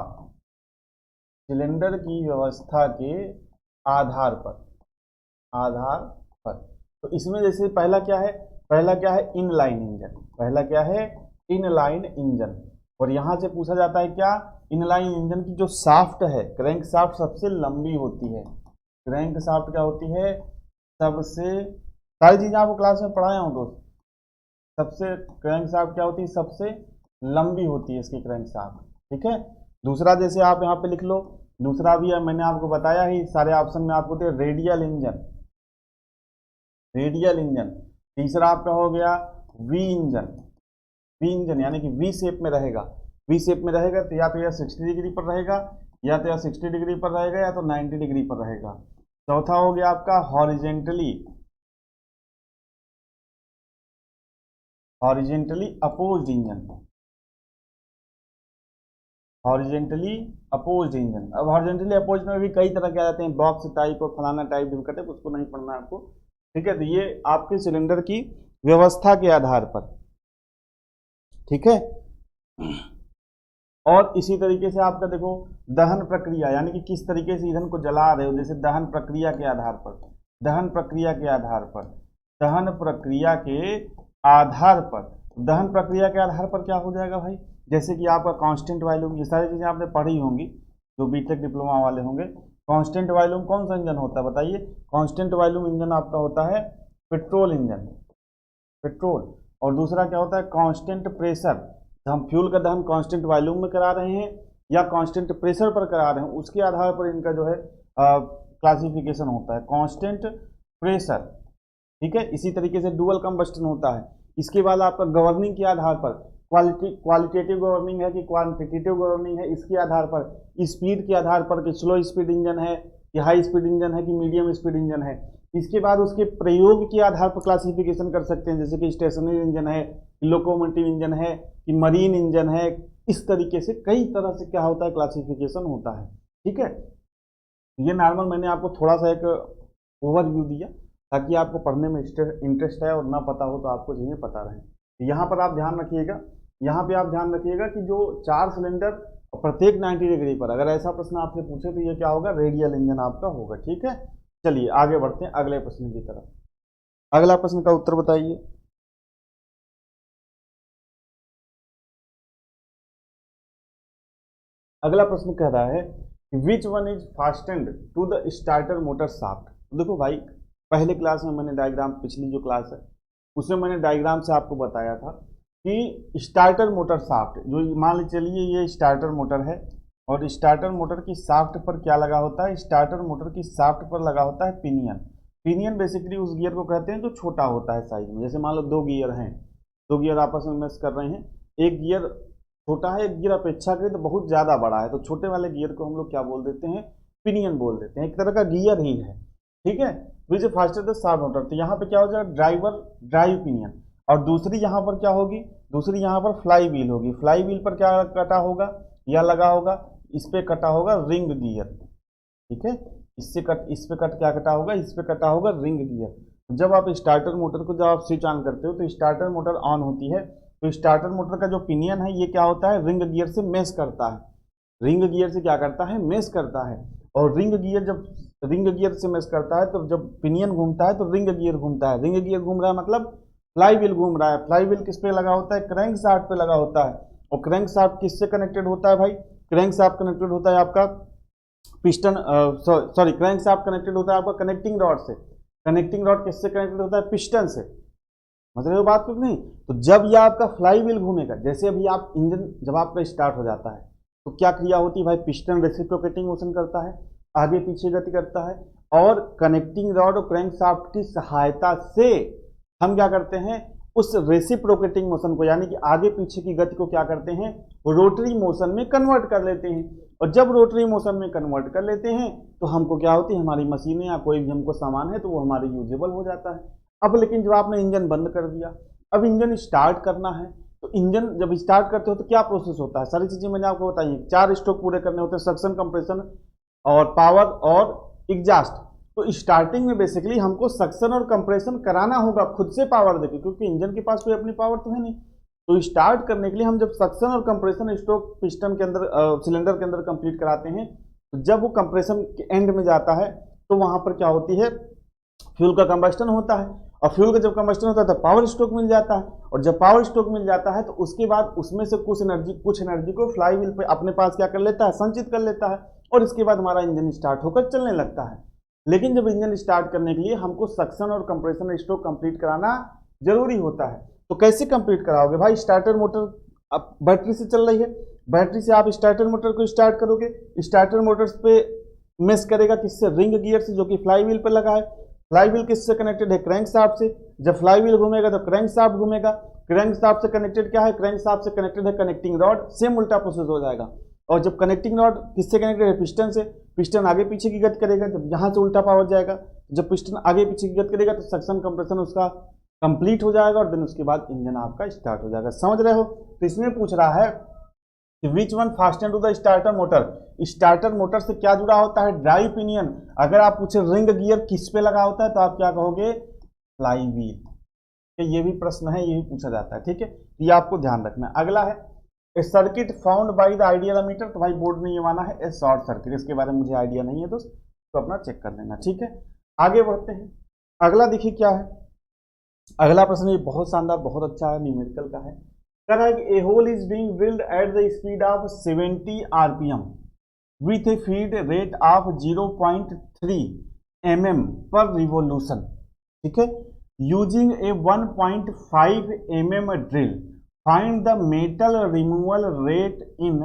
सिलेंडर की व्यवस्था के आधार पर, तो इसमें जैसे पहला क्या है इनलाइन इंजन, पहला क्या है इनलाइन इंजन। और यहां से पूछा जाता है क्या, इनलाइन इंजन की जो शाफ्ट है, क्रैंक शाफ्ट सबसे लंबी होती है, क्रैंक शाफ्ट क्या होती है, सबसे, सारी चीजें आपको क्लास में पढ़ाया हूँ दोस्त। सबसे क्रैंक शाफ्ट क्या होती है, सबसे लंबी होती है इसकी क्रैंक शाफ्ट, ठीक है। दूसरा जैसे आप यहाँ पे लिख लो, दूसरा भी है, मैंने आपको बताया ही, सारे ऑप्शन में आपको दे रेडियल इंजन, रेडियल इंजन। तीसरा आपका हो गया वी इंजन, वी इंजन यानी कि वी शेप में रहेगा, वी शेप में रहेगा तो या तो यह 60 डिग्री पर रहेगा, या तो यह 60 डिग्री पर रहेगा, या तो 90 डिग्री पर रहेगा। चौथा हो गया आपका horizontally, horizontally opposed engine, horizontally opposed engine. अब हॉरिजेंटली अपोज्ड में भी कई तरह के आ जाते हैं, बॉक्स टाइप और फलाना टाइप जो कहते हैं, उसको नहीं पढ़ना है आपको, ठीक है। तो ये आपके सिलेंडर की व्यवस्था के आधार पर, ठीक है। और इसी तरीके से आपका देखो दहन प्रक्रिया, यानी कि किस तरीके से ईंधन को जला रहे हो, जैसे दहन प्रक्रिया के आधार पर, दहन प्रक्रिया के आधार पर, दहन प्रक्रिया के आधार पर, दहन प्रक्रिया के आधार पर क्या हो जाएगा भाई, जैसे कि आपका कांस्टेंट वॉल्यूम, ये सारी चीजें आपने पढ़ी होंगी जो बीटेक डिप्लोमा वाले होंगे। कांस्टेंट वॉल्यूम कौन सा इंजन होता है बताइए, कांस्टेंट वॉल्यूम इंजन आपका होता है पेट्रोल इंजन, पेट्रोल। और दूसरा क्या होता है कांस्टेंट प्रेशर, हम फ्यूल का दहन कांस्टेंट वॉल्यूम में करा रहे हैं या कांस्टेंट प्रेशर पर करा रहे हैं, उसके आधार पर इनका जो है क्लासिफिकेशन होता है, कांस्टेंट प्रेशर, ठीक है। इसी तरीके से डुअल कंबस्टन होता है। इसके बाद आपका गवर्निंग के आधार पर, क्वालिटेटिव गवर्निंग है कि क्वांटिटेटिव गवर्निंग है, इसके आधार पर, स्पीड के आधार पर कि स्लो स्पीड इंजन है कि हाई स्पीड इंजन है कि मीडियम स्पीड इंजन है। इसके बाद उसके प्रयोग के आधार पर क्लासिफिकेशन कर सकते हैं, जैसे कि स्टेशनरी इंजन है, लोकोमोटिव इंजन है कि मरीन इंजन है। इस तरीके से कई तरह से क्या होता है क्लासिफिकेशन होता है, ठीक है। ये नॉर्मल मैंने आपको थोड़ा सा एक ओवरव्यू दिया ताकि आपको पढ़ने में इंटरेस्ट है और ना पता हो तो आपको चीजें पता रहे। यहाँ पर आप ध्यान रखिएगा, यहाँ पे आप ध्यान रखिएगा कि जो 4 सिलेंडर प्रत्येक 90 डिग्री पर, अगर ऐसा प्रश्न आपसे पूछे तो ये क्या होगा, रेडियल इंजन आपका होगा, ठीक है। चलिए आगे बढ़ते हैं अगले प्रश्न की तरफ। अगला प्रश्न का उत्तर बताइए। अगला प्रश्न कह रहा है कि which one is fastened to the starter motor shaft. देखो भाई, पहले क्लास में मैंने डायग्राम, पिछली जो क्लास है उसमें मैंने डायग्राम से आपको बताया था कि स्टार्टर मोटर शाफ्ट, जो मान लीजिए चलिए ये स्टार्टर मोटर है और स्टार्टर मोटर की शाफ्ट पर क्या लगा होता है, स्टार्टर मोटर की शाफ्ट पर लगा होता है पिनियन। पिनियन बेसिकली उस गियर को कहते हैं जो छोटा होता है साइज में। जैसे मान लो 2 गियर हैं, 2 गियर आपस में मैच कर रहे हैं, एक गियर छोटा है, एक गियर अपेक्षाकृत तो बहुत ज़्यादा बड़ा है, तो छोटे वाले गियर को हम लोग क्या बोल देते हैं, पिनियन बोल देते हैं, एक तरह का गियर ही है, ठीक है। विच फास्टर द शाफ्ट मोटर, तो यहाँ पे क्या हो जाएगा, ड्राइवर ड्राइव पिनियन। और दूसरी यहाँ पर क्या होगी, दूसरी यहाँ पर फ्लाई व्हील होगी। फ्लाई व्हील पर क्या कटा होगा या लगा होगा, इस पे कटा होगा रिंग गियर, ठीक है। इससे कट, इस पे कट क्या कटा होगा, इस पे कटा होगा रिंग गियर। जब आप स्टार्टर मोटर को जब आप स्विच ऑन करते हो तो स्टार्टर मोटर ऑन होती है, तो स्टार्टर मोटर का जो पिनियन है ये क्या होता है, रिंग गियर से मेश करता है, रिंग गियर से क्या करता है, मेश करता है। और रिंग गियर जब रिंग गियर से मेश करता है तो जब पिनियन घूमता है तो रिंग गियर घूमता है। रिंग गियर घूम रहा है मतलब फ्लाई व्हील घूम रहा है। फ्लाई व्हील किस पे लगा होता है, क्रैंक शाफ्ट पे लगा होता है। और क्रैंक शाफ्ट किससे कनेक्टेड होता है भाई, क्रैंक शाफ्ट कनेक्टेड होता है आपका piston, sorry crank shaft connected होता है आपका कनेक्टिंग रॉड से। कनेक्टिंग रॉड किससे कनेक्टेड होता है, पिस्टन से। मतलब बात कुछ नहीं। तो जब यह आपका फ्लाई व्हील घूमेगा, जैसे अभी आप इंजन जब आपका स्टार्ट हो जाता है तो क्या क्रिया होती है भाई, पिस्टन रेसिप्रोकेटिंग मोशन करता है, आगे पीछे गति करता है, और कनेक्टिंग रॉड और क्रैंक शाफ्ट की सहायता से हम क्या करते हैं, उस रेसिप्रोकेटिंग मोशन को यानी कि आगे पीछे की गति को क्या करते हैं, रोटरी मोशन में कन्वर्ट कर लेते हैं। और जब रोटरी मोशन में कन्वर्ट कर लेते हैं तो हमको क्या होती है, हमारी मशीनें या कोई भी हमको सामान है तो वो हमारे यूजेबल हो जाता है। अब लेकिन जब आपने इंजन बंद कर दिया, अब इंजन स्टार्ट करना है, तो इंजन जब स्टार्ट करते हो तो क्या प्रोसेस होता है, सारी चीजें मैंने आपको बताई। 4 स्ट्रोक पूरे करने होते हैं, सक्शन, कंप्रेशन और पावर और एग्जॉस्ट। तो स्टार्टिंग में बेसिकली हमको सक्शन और कंप्रेशन कराना होगा खुद से पावर देके, क्योंकि इंजन के पास कोई अपनी पावर तो है नहीं। तो स्टार्ट करने के लिए हम जब सक्शन और कंप्रेशन स्ट्रोक पिस्टन के अंदर, सिलेंडर के अंदर कंप्लीट कराते हैं, तो जब वो कंप्रेशन के एंड में जाता है तो वहां पर क्या होती है, फ्यूल का कंबस्टन होता है। और फ्यूल का जब कंबस्टन होता है तो पावर स्ट्रोक मिल जाता है, और जब पावर स्ट्रोक मिल जाता है तो उसके बाद उसमें से कुछ एनर्जी को फ्लाई व्हील पे अपने पास क्या कर लेता है, संचित कर लेता है, और इसके बाद हमारा इंजन स्टार्ट होकर चलने लगता है। लेकिन जब इंजन स्टार्ट करने के लिए हमको सक्शन और कंप्रेशन स्ट्रोक कंप्लीट कराना जरूरी होता है। तो कैसे कंप्लीट कराओगे भाई? स्टार्टर मोटर अब बैटरी से चल रही है, बैटरी से आप स्टार्टर मोटर को स्टार्ट करोगे, स्टार्टर मोटर्स पे मेस करेगा किससे? रिंग गियर से, जो कि फ्लाई व्हील पे लगा है। फ्लाई व्हील किससे कनेक्टेड है? क्रैंक शाफ्ट से। जब फ्लाई व्हील घूमेगा तो क्रैंक शाफ्ट घूमेगा। क्रैंक शाफ्ट से कनेक्टेड क्या है? क्रैंक शाफ्ट से कनेक्टेड है कनेक्टिंग रॉड। सेम उल्टा प्रोसेस हो जाएगा। और जब कनेक्टिंग रॉड किससे कनेक्टेड है? पिस्टन से। पिस्टन आगे पीछे की गति करेगा, जब यहाँ से उल्टा पावर जाएगा, जब पिस्टन आगे पीछे की गति करेगा तो सक्शन कंप्रेशन उसका कंप्लीट हो जाएगा और देन उसके बाद इंजन आपका स्टार्ट हो जाएगा। समझ रहे हो? तो इसमें पूछ रहा है कि which one fasten to the starter motor. Starter motor से क्या जुड़ा होता है? Drive pinion. अगर आप पूछे रिंग गियर किस पे लगा होता है तो आप क्या कहोगे? Fly wheel. ये भी प्रश्न है, ये भी पूछा जाता है, ठीक है, ये आपको ध्यान रखना है। अगला है a circuit found by the ideal ammeter. तो भाई बोर्ड में ये माना है ए शॉर्ट सर्किट, इसके बारे में मुझे आइडिया नहीं है दोस्त, तो अपना चेक कर लेना, ठीक है। आगे बढ़ते हैं। अगला देखिए क्या है। अगला प्रश्न ये बहुत शानदार, बहुत अच्छा है, न्यूमेरिकल का है। कह रहा है कि a hole is being drilled at the speed of 70 RPM with a feed rate of 0.3 mm per revolution, ठीक है, using a 1.5 mm drill. Find the metal removal rate in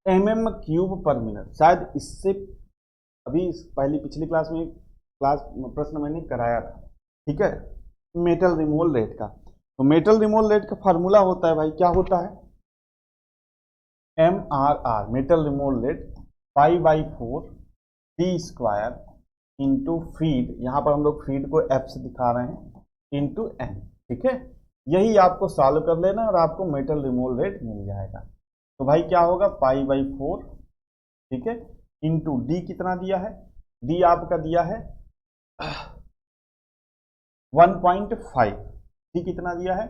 mm³ per minute. शायद इससे अभी पिछली class में प्रश्न मैंने कराया था, ठीक है, मेटल रिमूवल रेट का। तो मेटल रिमूवल रेट का फार्मूला होता है भाई, क्या होता है? MRR, metal removal rate, 5/4 d² into feed, यहाँ पर हम लोग फीड को F से दिखा रहे हैं, इंटू N, ठीक है। यही आपको सॉल्व कर लेना और आपको मेटल रिमूवल रेट मिल जाएगा। तो भाई क्या होगा? 5/4, ठीक है, इंटू डी कितना दिया है? डी आपका दिया है 1.5, डी कितना दिया है?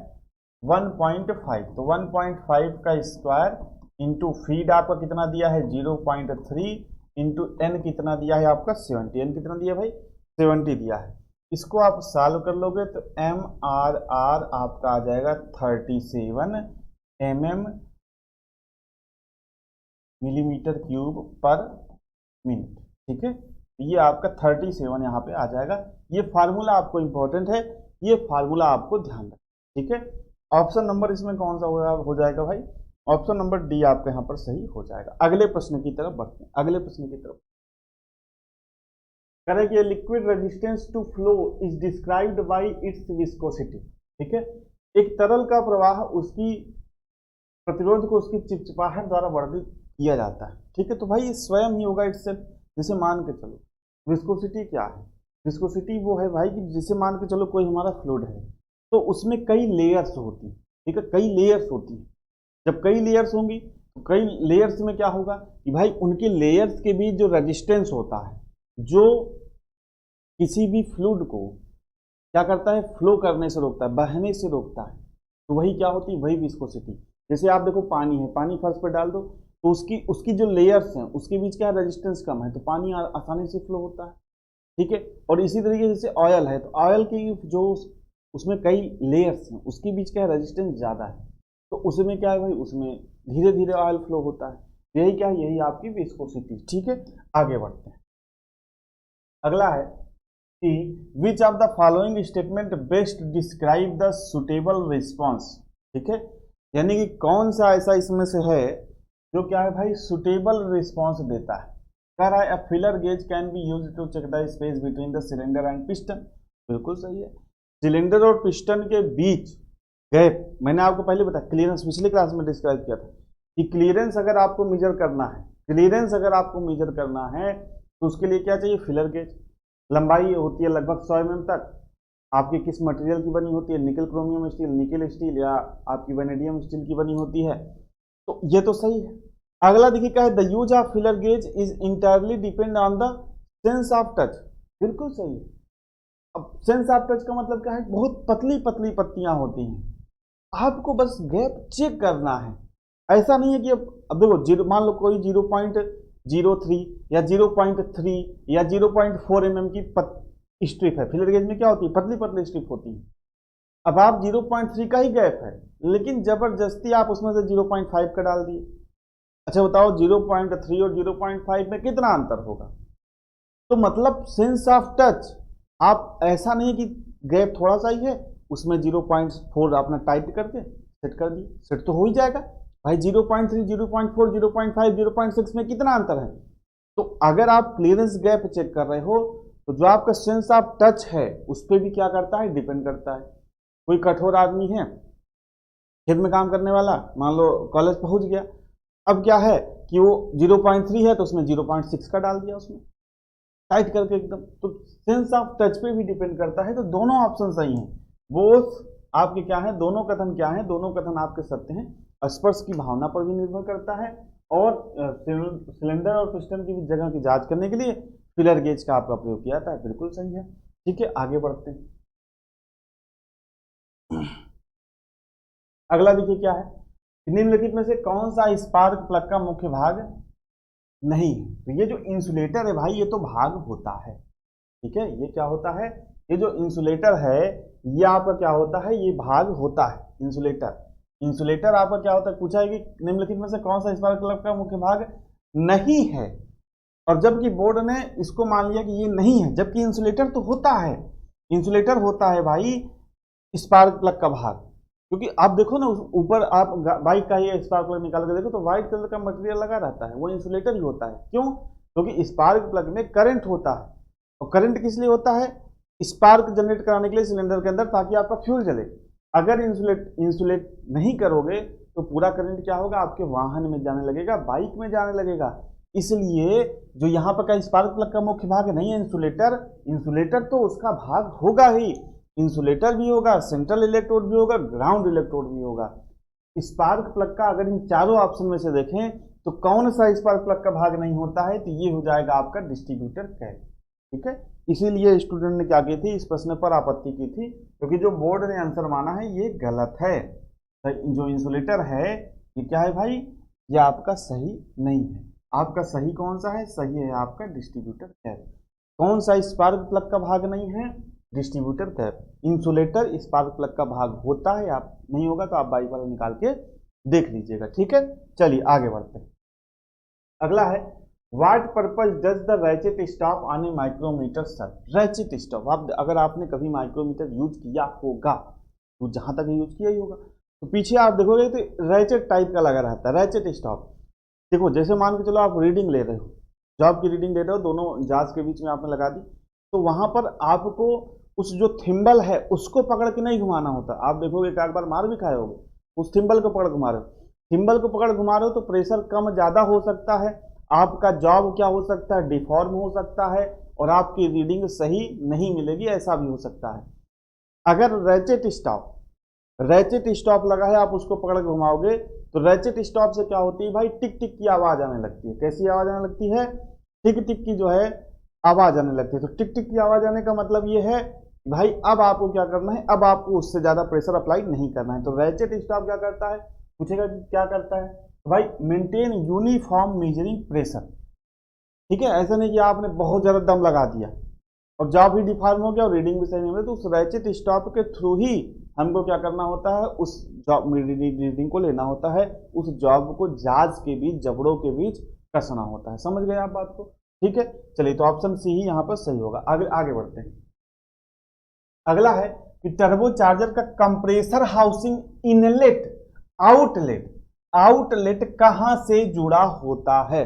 1.5। तो 1.5 का स्क्वायर इंटू फीड आपका कितना दिया है? 0.3 इंटू एन कितना दिया है आपका? 70। एन कितना दिया भाई? 70 दिया है। इसको आप सॉल्व कर लोगे तो MRR आपका आ जाएगा 37 mm मिलीमीटर क्यूब पर मिनट, ठीक है। ये आपका 37 यहाँ पे आ जाएगा। ये फार्मूला आपको इंपॉर्टेंट है, ये फार्मूला आपको ध्यान रखना, ठीक है। ऑप्शन नंबर इसमें कौन सा हो जाएगा भाई? ऑप्शन नंबर डी आपका यहाँ पर सही हो जाएगा। अगले प्रश्न की तरफ बढ़ते हैं। अगले प्रश्न की तरफ करें कि liquid resistance to flow is described by its viscosity, ठीक है। एक तरल का प्रवाह उसकी प्रतिरोध को उसकी चिपचिपाहट द्वारा वर्णित किया जाता है, ठीक है। तो भाई ये स्वयं ही होगा इससे। जैसे मान के चलो विस्कोसिटी क्या है? विस्कोसिटी वो है भाई कि जैसे मान के चलो कोई हमारा फ्लूइड है तो उसमें कई लेयर्स होती हैं, ठीक है, कई लेयर्स होती हैं। जब कई लेयर्स होंगी तो कई लेयर्स में क्या होगा कि भाई उनके लेयर्स के बीच जो रेजिस्टेंस होता है, जो किसी भी फ्लूइड को क्या करता है? फ्लो करने से रोकता है, बहने से रोकता है। तो वही क्या होती है? वही विस्कोसिटी। जैसे आप देखो पानी है, पानी फर्श पर डाल दो तो उसकी जो लेयर्स हैं उसके बीच क्या रेजिस्टेंस कम है तो पानी आसानी से फ्लो होता है, ठीक है। और इसी तरीके जैसे ऑयल है तो ऑयल की जो उसमें कई लेयर्स हैं उसके बीच क्या है? रेजिस्टेंस ज़्यादा है, तो उसमें क्या है भाई? उसमें धीरे धीरे ऑयल फ्लो होता है। यही क्या है? यही आपकी विस्कोसिटी, ठीक है। आगे बढ़ते हैं। अगला है कि which of the following statement best describe the suitable response, ठीक है, यानी कि कौन सा ऐसा इसमें से है जो क्या है भाई? सुटेबल रिस्पॉन्स देता है। कह रहा है a filler gauge can be use to check the space between the cylinder and piston. बिल्कुल सही है। सिलेंडर और पिस्टन के बीच गैप, मैंने आपको पहले बताया, क्लियरेंस पिछले क्लास में डिस्क्राइब किया था कि क्लियरेंस अगर आपको मेजर करना है, क्लियरेंस अगर आपको मेजर करना है तो उसके लिए क्या चाहिए? Filler gauge. लंबाई होती है लगभग 100 mm तक। आपकी किस मटेरियल की बनी होती है? निकल क्रोमियम स्टील, निकल स्टील या आपकी वेनेडियम स्टील की बनी होती है। तो ये तो सही है। अगला देखिए क्या है? The use of filler gauge is entirely depend on the sense of touch. बिल्कुल सही है। अब सेंस ऑफ टच का मतलब क्या है? बहुत पतली पतली पत्तियां होती हैं, आपको बस गैप चेक करना है। ऐसा नहीं है कि अब देखो मान लो कोई 0.03 या 0.3 या 0.4 mm की स्ट्रिप है। फिलर गेज में क्या होती है? पतली पतली स्ट्रिप होती है। अब आप 0.3 का ही गैप है लेकिन जबरदस्ती आप उसमें से 0.5 का डाल दिए। अच्छा बताओ 0.3 और 0.5 में कितना अंतर होगा? तो मतलब सेंस ऑफ टच, आप ऐसा नहीं कि गैप थोड़ा सा ही है उसमें 0.4 आपने टाइप करके सेट कर दिया, सेट तो हो ही जाएगा भाई। 0.3, 0.4, 0.5, 0.6 में कितना अंतर है। तो अगर आप क्लियरेंस गैप चेक कर रहे हो तो जो आपका सेंस ऑफ टच है उस पर भी क्या करता है, डिपेंड करता है। कोई कठोर आदमी है, खेत में काम करने वाला, मान लो कॉलेज पहुंच गया, अब क्या है कि वो 0.3 है तो उसमें 0.6 का डाल दिया उसमें टाइट करके एकदम। तो सेंस ऑफ टच पे भी डिपेंड करता है। तो दोनों ऑप्शन सही हैं, बोथ आपके क्या है, दोनों कथन क्या है, दोनों कथन आपके सत्य हैं। स्पर्श की भावना पर भी निर्भर करता है और सिलेंडर और पिस्टन की भी जगह की जांच करने के लिए फिलर गेज का आपका प्रयोग किया जाता है, बिल्कुल सही है। ठीक है, आगे बढ़ते हैं। अगला देखिए क्या है, निम्नलिखित में से कौन सा स्पार्क प्लग का मुख्य भाग नहीं है। तो ये जो इंसुलेटर है भाई, ये तो भाग होता है। ठीक है, ये क्या होता है, ये जो इंसुलेटर है ये आपका क्या होता है, ये भाग होता है इंसुलेटर। इंसुलेटर आपका क्या होता है, पूछा है कि निम्नलिखित में से कौन सा स्पार्क प्लग का मुख्य भाग नहीं है, और जबकि बोर्ड ने इसको मान लिया कि ये नहीं है, जबकि इंसुलेटर तो होता है, इंसुलेटर होता है भाई स्पार्क प्लग का भाग। क्योंकि आप देखो ना ऊपर आप बाइक का ये स्पार्क प्लग निकाल के देखो तो व्हाइट कलर का मटेरियल लगा रहता है, वो इंसुलेटर ही होता है। क्यों, क्योंकि स्पार्क प्लग में करंट होता है, और करंट किस लिए होता है, स्पार्क जनरेट कराने के लिए सिलेंडर के अंदर, ताकि आपका फ्यूल जले। अगर इंसुलेट नहीं करोगे तो पूरा करंट क्या होगा, आपके वाहन में जाने लगेगा, बाइक में जाने लगेगा। इसलिए जो यहाँ पर का स्पार्क प्लग का मुख्य भाग नहीं है इंसुलेटर, इंसुलेटर तो उसका भाग होगा ही, इंसुलेटर भी होगा, सेंट्रल इलेक्ट्रोड भी होगा, ग्राउंड इलेक्ट्रोड भी होगा। स्पार्क प्लग का अगर इन चारों ऑप्शन में से देखें तो कौन सा स्पार्क प्लग का भाग नहीं होता है, तो ये हो जाएगा आपका डिस्ट्रीब्यूटर कैप। ठीक है, इसीलिए स्टूडेंट ने क्या की थी, इस प्रश्न पर आपत्ति की थी, क्योंकि जो बोर्ड ने आंसर माना है ये गलत है। जो इंसुलेटर है ये क्या है भाई, ये आपका सही नहीं है। आपका सही कौन सा है, सही है आपका डिस्ट्रीब्यूटर कैप। कौन सा स्पार्क प्लग का भाग नहीं है, distributor cap. Insulator spark plug का भाग होता है, आप नहीं होगा तो आप बाइक वाला निकाल के देख लीजिएगा। ठीक है, चलिए आगे बढ़ते हैं। अगला है, what purpose does the ratchet stop on a micrometer sir. Ratchet stop, आप अगर आपने कभी माइक्रोमीटर यूज किया होगा तो जहां तक यूज किया ही होगा, तो पीछे आप देखोगे तो रैचेट टाइप का लगा रहता है रैचेट स्टॉप। देखो जैसे मान के चलो आप रीडिंग ले रहे हो, जॉब की रीडिंग ले रहे हो, दोनों जांच के बीच में आपने लगा दी, तो वहां पर आपको उस जो थिम्बल है उसको पकड़ के नहीं घुमाना होता। आप देखोगे एक बार मार भी खाए होगे, उस थिम्बल को पकड़ घुमा रहे हो, थिम्बल को पकड़ घुमा रहे हो तो प्रेशर कम ज्यादा हो सकता है, आपका जॉब क्या हो सकता है, डिफॉर्म हो सकता है, और आपकी रीडिंग सही नहीं मिलेगी, ऐसा भी हो सकता है। अगर रैचेट स्टॉप लगा है, आप उसको पकड़ के घुमाओगे तो रैचेट स्टॉप से क्या होती है भाई, टिक टिक की आवाज आने लगती है। कैसी आवाज आने लगती है, टिक टिक की जो है आवाज आने लगती है। तो टिक टिक की आवाज आने का मतलब ये है भाई अब आपको क्या करना है, अब आपको उससे ज्यादा प्रेशर अप्लाई नहीं करना है। तो रैचेट स्टॉप क्या करता है, पूछेगा कि क्या करता है, तो भाई मेंटेन यूनिफॉर्म मेजरिंग प्रेशर। ठीक है, ऐसा नहीं कि आपने बहुत ज्यादा दम लगा दिया और जॉब भी डिफॉर्म हो गया और रीडिंग भी सही नहीं हो रही, तो उस रैचेट स्टॉप के थ्रू ही हमको क्या करना होता है, उस जॉब रीडिंग को लेना होता है, उस जॉब को जाज के बीच, जबड़ों के बीच कसना होता है। समझ गए आप बात को। ठीक है, चलिए तो ऑप्शन सी ही यहाँ पर सही होगा। आगे बढ़ते हैं। अगला है कि टर्बो चार्जर का कंप्रेसर हाउसिंग इनलेट आउटलेट कहां से जुड़ा होता है।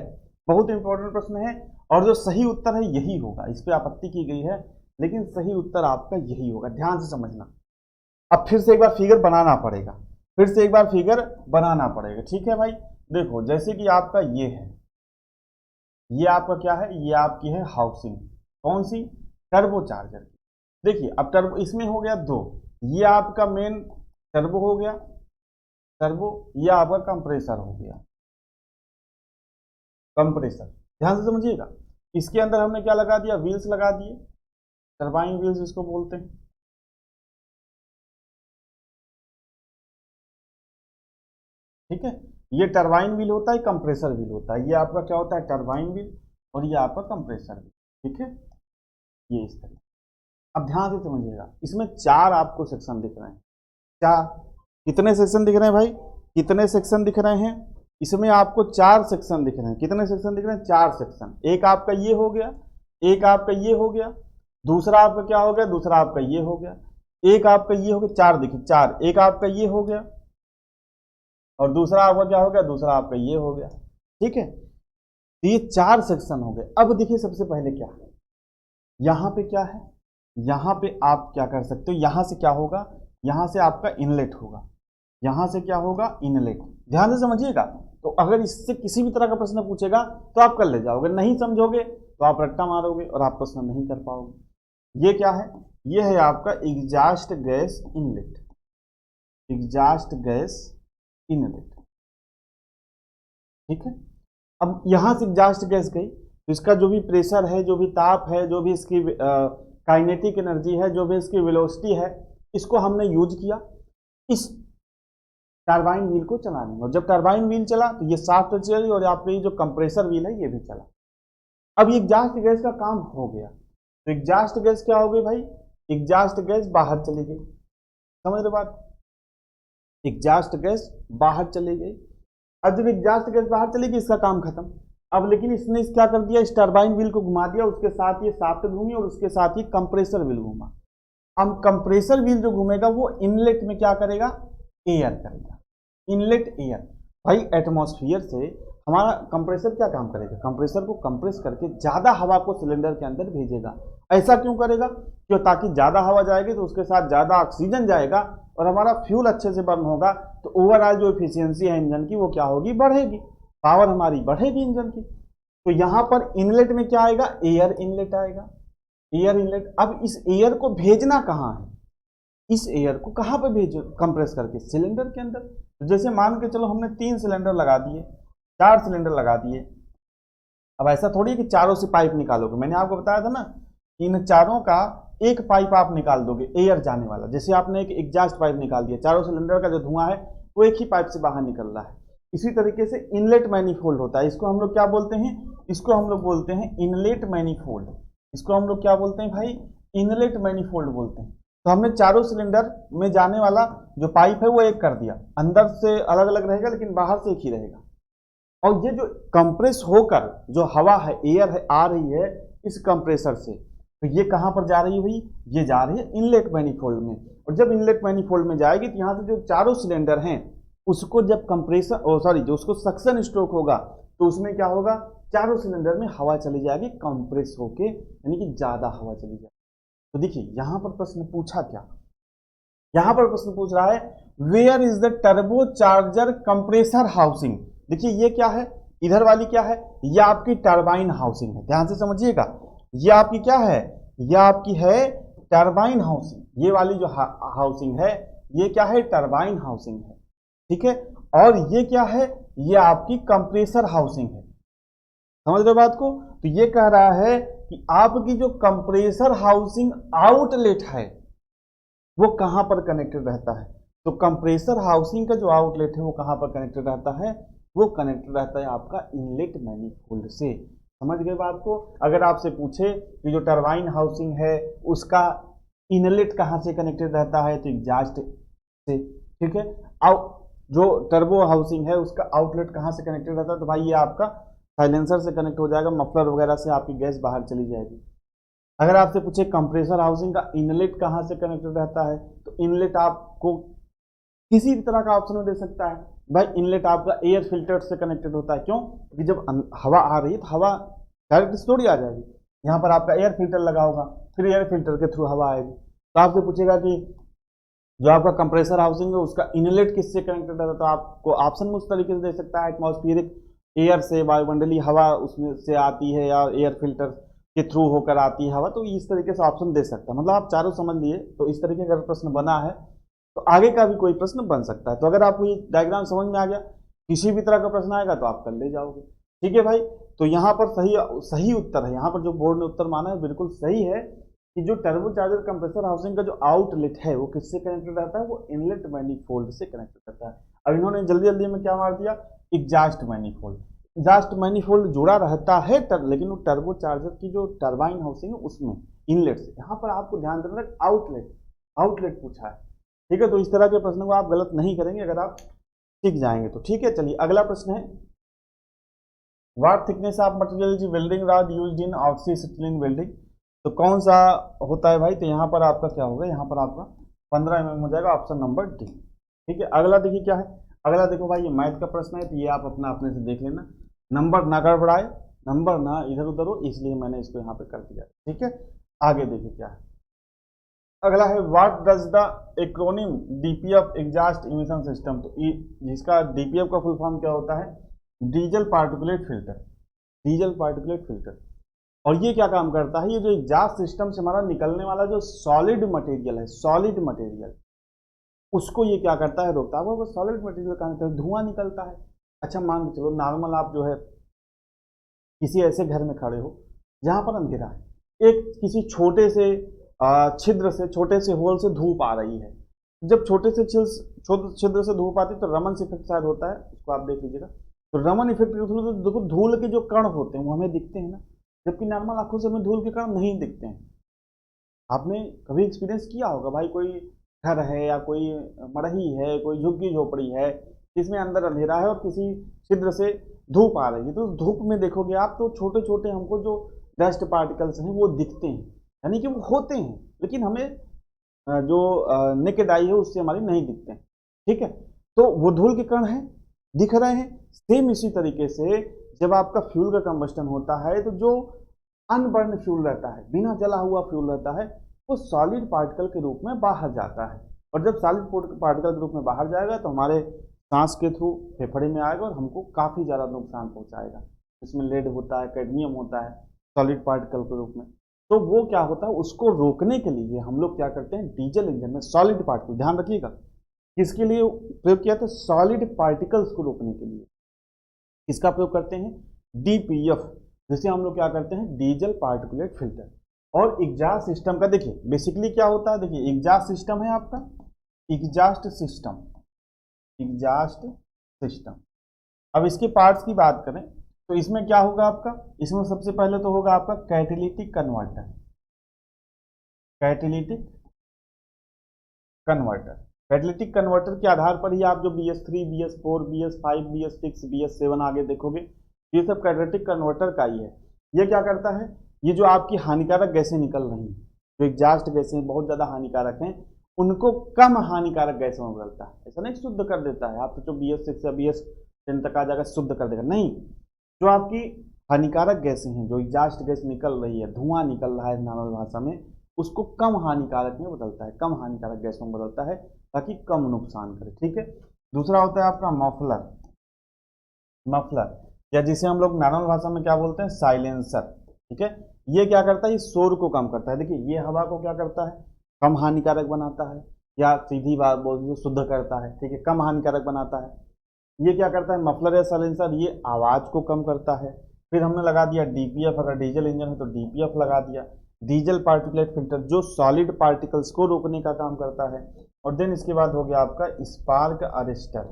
बहुत इंपॉर्टेंट प्रश्न है और जो सही उत्तर है यही होगा। इस पे आपत्ति की गई है लेकिन सही उत्तर आपका यही होगा, ध्यान से समझना। अब फिर से एक बार फिगर बनाना पड़ेगा, ठीक है भाई। देखो जैसे कि आपका ये है, ये आपका क्या है, ये आपकी है हाउसिंग, कौन सी, टर्बो चार्जर की। देखिए अब टर्बो इसमें हो गया दो, ये आपका मेन टर्बो हो गया, टर्बो, ये आपका कंप्रेसर हो गया, कंप्रेसर। ध्यान से समझिएगा, इसके अंदर हमने क्या लगा दिया, व्हील्स लगा दिए, टरबाइन व्हील्स इसको बोलते हैं। ठीक है, ये टरबाइन व्हील होता है, कंप्रेसर व्हील होता है। ये आपका क्या होता है, टरबाइन व्हील, और ये आपका कंप्रेसर व्हील। ठीक है, ये इस तरह। अब ध्यान से समझिएगा, इसमें चार आपको सेक्शन दिख रहे हैं, चार। कितने सेक्शन दिख रहे हैं भाई, कितने सेक्शन दिख रहे हैं, इसमें आपको चार सेक्शन दिख रहे हैं। कितने सेक्शन दिख रहे हैं, चार सेक्शन। एक आपका ये हो गया, एक आपका ये हो गया, दूसरा आपका क्या हो गया, दूसरा आपका ये हो गया, एक आपका ये हो गया, चार देखिए चार, एक आपका ये हो गया और दूसरा आपका क्या हो गया, दूसरा आपका ये हो गया। ठीक है, तो ये चार सेक्शन हो गए। अब देखिए सबसे पहले क्या है, यहां पे क्या है, यहां पे आप क्या कर सकते हो, यहां से क्या होगा, यहां से आपका इनलेट होगा, यहां से क्या होगा, इनलेट। ध्यान से समझिएगा। तो अगर इससे किसी भी तरह का प्रश्न पूछेगा तो आप कर ले जाओगे, नहीं समझोगे तो आप रट्टा मारोगे और आप प्रश्न नहीं कर पाओगे। ये क्या है, ये है आपका exhaust gas inlet, exhaust gas inlet. ठीक है, अब यहां से एग्जॉस्ट गैस गई तो इसका जो भी प्रेशर है, जो भी ताप है, जो भी इसकी काइनेटिक एनर्जी है, जो भी इसकी वेलोसिटी है, इसको हमने यूज किया इस टरबाइन व्हील को चलाने में। और जब टरबाइन व्हील चला तो ये साफ्ट चली और आपकी जो कंप्रेसर व्हील है ये भी चला। अब ये एग्जॉस्ट गैस का काम हो गया, तो एग्जॉस्ट गैस क्या हो गई भाई, एग्जॉस्ट गैस बाहर चली गई। समझ रहे बात, एग्जॉस्ट गैस बाहर चली गई। अब जब एग्जॉस्ट गैस बाहर चली गई इसका काम खत्म। अब लेकिन इसने क्या कर दिया, इस टरबाइन व्हील को घुमा दिया, उसके साथ ये साफ्ट घूमी और उसके साथ ही कंप्रेसर व्हील घूमा। अब कंप्रेसर व्हील जो घूमेगा वो इनलेट में क्या करेगा, एयर करेगा, इनलेट एयर। भाई एटमॉस्फेयर से हमारा कंप्रेसर क्या काम करेगा, कंप्रेसर को कंप्रेस करके ज्यादा हवा को सिलेंडर के अंदर भेजेगा। ऐसा क्यों करेगा, क्यों, ताकि ज्यादा हवा जाएगी तो उसके साथ ज्यादा ऑक्सीजन जाएगा और हमारा फ्यूल अच्छे से बर्न होगा, तो ओवरऑल जो एफिशिएंसी है इंजन की वो क्या होगी, बढ़ेगी, पावर हमारी बढ़ेगी इंजन की। तो यहां पर इनलेट में क्या आएगा, एयर इनलेट आएगा, एयर इनलेट। अब इस एयर को भेजना कहां है, इस एयर को कहां पर भेजो, कंप्रेस करके सिलेंडर के अंदर। तो जैसे मान के चलो हमने 3 सिलेंडर लगा दिए, 4 सिलेंडर लगा दिए। अब ऐसा थोड़ी है कि चारों से पाइप निकालोगे, मैंने आपको बताया था ना कि इन चारों का एक पाइप आप निकाल दोगे एयर जाने वाला। जैसे आपने एक एग्जॉस्ट पाइप निकाल दिया, चारों सिलेंडर का जो धुआं है वो एक ही पाइप से बाहर निकल रहा है। इसी तरीके से इनलेट मैनिफोल्ड होता है, इसको हम लोग क्या बोलते हैं, इसको हम लोग बोलते हैं इनलेट मैनिफोल्ड। इसको हम लोग क्या बोलते हैं भाई, इनलेट मैनिफोल्ड बोलते हैं। तो हमने चारों सिलेंडर में जाने वाला जो पाइप है वो एक कर दिया, अंदर से अलग अलग रहेगा लेकिन बाहर से एक ही रहेगा। और ये जो कंप्रेस होकर जो हवा है, एयर है, आ रही है इस कंप्रेसर से, तो ये कहां पर जा रही हुई, ये जा रही है इनलेट मैनिफोल्ड में। और जब इनलेट मैनिफोल्ड में जाएगी तो यहां से जो चारों सिलेंडर हैं उसको जब कंप्रेसर जो उसको सक्शन स्ट्रोक होगा तो उसमें क्या होगा, चारों सिलेंडर में हवा चली जाएगी कंप्रेस होके, यानी कि ज्यादा हवा चली जाएगी। तो देखिए यहां पर प्रश्न पूछा क्या, यहां पर प्रश्न पूछ रहा है where is the turbocharger compressor housing. देखिए ये क्या है, इधर वाली क्या है, ये आपकी टरबाइन हाउसिंग है। ध्यान से समझिएगा, ये आपकी क्या है, ये आपकी है टरबाइन हाउसिंग। ये वाली जो हाउसिंग है ये क्या है, टरबाइन हाउसिंग है। ठीक है, और ये क्या है, ये आपकी कंप्रेसर हाउसिंग है। समझ रहे बात को। तो ये कह रहा है कि आपकी जो कंप्रेसर हाउसिंग आउटलेट है वो कहां पर कनेक्टेड रहता है। तो कंप्रेसर हाउसिंग का जो आउटलेट है वो कहां पर कनेक्टेड रहता है, वो कनेक्टेड रहता है आपका इनलेट मैनिफोल्ड से। समझ गए बात को। अगर आपसे पूछे कि जो टरबाइन हाउसिंग है उसका इनलेट कहां से कनेक्टेड रहता है, तो एग्जॉस्ट से। ठीक है, जो टर्बो हाउसिंग है उसका आउटलेट कहां से कनेक्टेड रहता है, तो भाई ये आपका साइलेंसर से कनेक्ट हो जाएगा, मफलर वगैरह से आपकी गैस बाहर चली जाएगी। अगर आपसे पूछे कंप्रेसर हाउसिंग का इनलेट कहां से कनेक्टेड रहता है, तो इनलेट आपको किसी भी तरह का ऑप्शन में दे सकता है। भाई इनलेट आपका एयर फिल्टर से कनेक्टेड होता है, क्यों, क्योंकि जब हवा आ रही है तो हवा डायरेक्ट थोड़ी आ जाएगी, यहाँ पर आपका एयर फिल्टर लगा होगा, फिर एयर फिल्टर के थ्रू हवा आएगी। तो आपसे पूछेगा कि जो आपका कंप्रेसर हाउसिंग है उसका इनलेट किससे कनेक्टेड रहता है, तो आपको ऑप्शन में उस तरीके से दे सकता है, एटमॉस्फेरिक एयर से, वायुमंडलीय हवा उसमें से आती है या एयर फिल्टर के थ्रू होकर आती है हवा। तो इस तरीके से ऑप्शन दे सकता है। मतलब आप चारों समझ लिए। तो इस तरीके का प्रश्न बना है तो आगे का भी कोई प्रश्न बन सकता है। तो अगर आपको ये डायग्राम समझ में आ गया, किसी भी तरह का प्रश्न आएगा तो आप कर ले जाओगे। ठीक है भाई, तो यहाँ पर सही उत्तर है, यहाँ पर जो बोर्ड ने उत्तर माना है बिल्कुल सही है कि जो टर्बो चार्जर कंप्रेसर हाउसिंग का जो आउटलेट है वो किससे कनेक्टेड रहता है, वो इनलेट मैनिफोल्ड से कनेक्टेड रहता है। अब इन्होंने जल्दी जल्दी में क्या मार दिया, एग्जॉस्ट मैनिफोल्ड। एग्जॉस्ट मैनिफोल्ड जुड़ा रहता है लेकिन वो टर्बो चार्जर की जो टरबाइन हाउसिंग है उसमें इनलेट से। यहाँ पर आपको ध्यान देना है आउटलेट पूछा है। ठीक है, तो इस तरह के प्रश्न को आप गलत नहीं करेंगे अगर आप सीख जाएंगे तो। ठीक है, चलिए अगला प्रश्न है what thickness of material is welding rod used in oxy stealing welding. तो कौन सा होता है भाई, तो यहाँ पर आपका क्या होगा, यहाँ पर आपका 15 mm हो जाएगा, ऑप्शन नंबर डी। ठीक है, अगला देखिए क्या है, अगला देखो भाई, ये मैथ का प्रश्न है, तो ये आप अपना अपने से देख लेना, नंबर ना गड़बड़ाए, नंबर ना इधर उधर हो, इसलिए मैंने इसको यहाँ पे कर दिया। ठीक है, आगे देखिए क्या है, अगला है what does the acronym DPF exhaust emission system. तो जिसका डीपीएफ का फुल फॉर्म क्या होता है, diesel particulate filter, diesel particulate filter. और ये क्या काम करता है, ये जो एग्जॉस्ट सिस्टम से हमारा निकलने वाला जो सॉलिड मटेरियल है, सॉलिड मटेरियल, उसको ये क्या करता है, रोकता है। वो सॉलिड मटेरियल का निकलता है, धुआं निकलता है। अच्छा मान के चलो नॉर्मल आप जो है किसी ऐसे घर में खड़े हो जहां पर अंधेरा है, एक किसी छोटे से छिद्र से, छोटे से होल से धूप आ रही है। जब छोटे से छिद्र से धूप आती है तो रमन इफेक्ट शायद होता है, उसको आप देख लीजिएगा। तो रमन इफेक्ट के थ्रू देखो धूल के जो कण होते हैं वो हमें दिखते हैं ना, जबकि नॉर्मल आंखों से हमें धूल के कण नहीं दिखते हैं। आपने कभी एक्सपीरियंस किया होगा भाई, कोई घर है या कोई मड़ही है, कोई झुग्गी झोपड़ी है, जिसमें अंदर अंधेरा है और किसी छिद्र से धूप आ रही है, तो धूप में देखोगे आप तो छोटे छोटे हमको जो डस्ट पार्टिकल्स हैं वो दिखते हैं, यानी कि वो होते हैं, लेकिन हमें जो नेकेड आई है उससे हमारी नहीं दिखते हैं। ठीक है, तो वो धूल के कण हैं, दिख रहे हैं। सेम इसी तरीके से जब आपका फ्यूल का कंबस्टन होता है तो जो अनबर्न फ्यूल रहता है, बिना जला हुआ फ्यूल रहता है, वो सॉलिड पार्टिकल के रूप में बाहर जाता है। और जब सॉलिड पार्टिकल के रूप में बाहर जाएगा तो हमारे सांस के थ्रू फेफड़े में आएगा और हमको काफ़ी ज़्यादा नुकसान पहुंचाएगा। इसमें लेड होता है, कैडमियम होता है सॉलिड पार्टिकल के रूप में। तो वो क्या होता है, उसको रोकने के लिए हम लोग क्या करते हैं, डीजल इंजन में सॉलिड पार्टिकल, ध्यान रखिएगा किसके लिए प्रयोग किया था, सॉलिड पार्टिकल्स को रोकने के लिए किसका प्रयोग करते हैं, डीपीएफ, जिसे हम लोग क्या करते हैं, डीजल पार्टिकुलेट फिल्टर। और एग्जॉस्ट सिस्टम का देखिए बेसिकली क्या होता है, देखिए एग्जॉस्ट सिस्टम है आपका, एग्जॉस्ट सिस्टम, एग्जॉस्ट सिस्टम। अब इसके पार्ट्स की बात करें तो इसमें क्या होगा आपका, इसमें सबसे पहले तो होगा आपका catalytic converter, catalytic converter. Catalytic converter के आधार पर ही आप जो BS3, BS4, BS5, BS6, BS7 आगे देखोगे, ये सब कैटेलिटिक कन्वर्टर का ही है। ये क्या करता है, ये जो आपकी हानिकारक गैसें निकल रही हैं, जो एग्जॉस्ट गैसें बहुत ज़्यादा हानिकारक हैं, उनको कम हानिकारक गैसों में बदलता है। ऐसा नहीं शुद्ध कर देता है, आप तो जो BS6 या BS10 तक आ जाएगा शुद्ध कर देगा, नहीं। जो आपकी हानिकारक गैसें हैं, जो एग्जॉस्ट गैस निकल रही है, धुआं निकल रहा है नॉर्मल भाषा में, उसको कम हानिकारक में बदलता है, कम हानिकारक गैसों में बदलता है ताकि कम नुकसान करे। ठीक है, दूसरा होता है आपका मफलर, मफलर या जिसे हम लोग नॉर्मल भाषा में क्या बोलते हैं, साइलेंसर। ठीक है, ये क्या करता है, ये शोर को कम करता है। देखिए ये हवा को क्या करता है, कम हानिकारक बनाता है, या सीधी बात बोल दीजिए शुद्ध करता है। ठीक है, कम हानिकारक बनाता है। ये क्या करता है, मफलर या साइलेंसर, ये आवाज़ को कम करता है। फिर हमने लगा दिया डीपीएफ, अगर डीजल इंजन है तो डीपीएफ लगा दिया, डीजल पार्टिकुलेट फिल्टर, जो सॉलिड पार्टिकल्स को रोकने का काम करता है। और देन इसके बाद हो गया आपका स्पार्क अरेस्टर,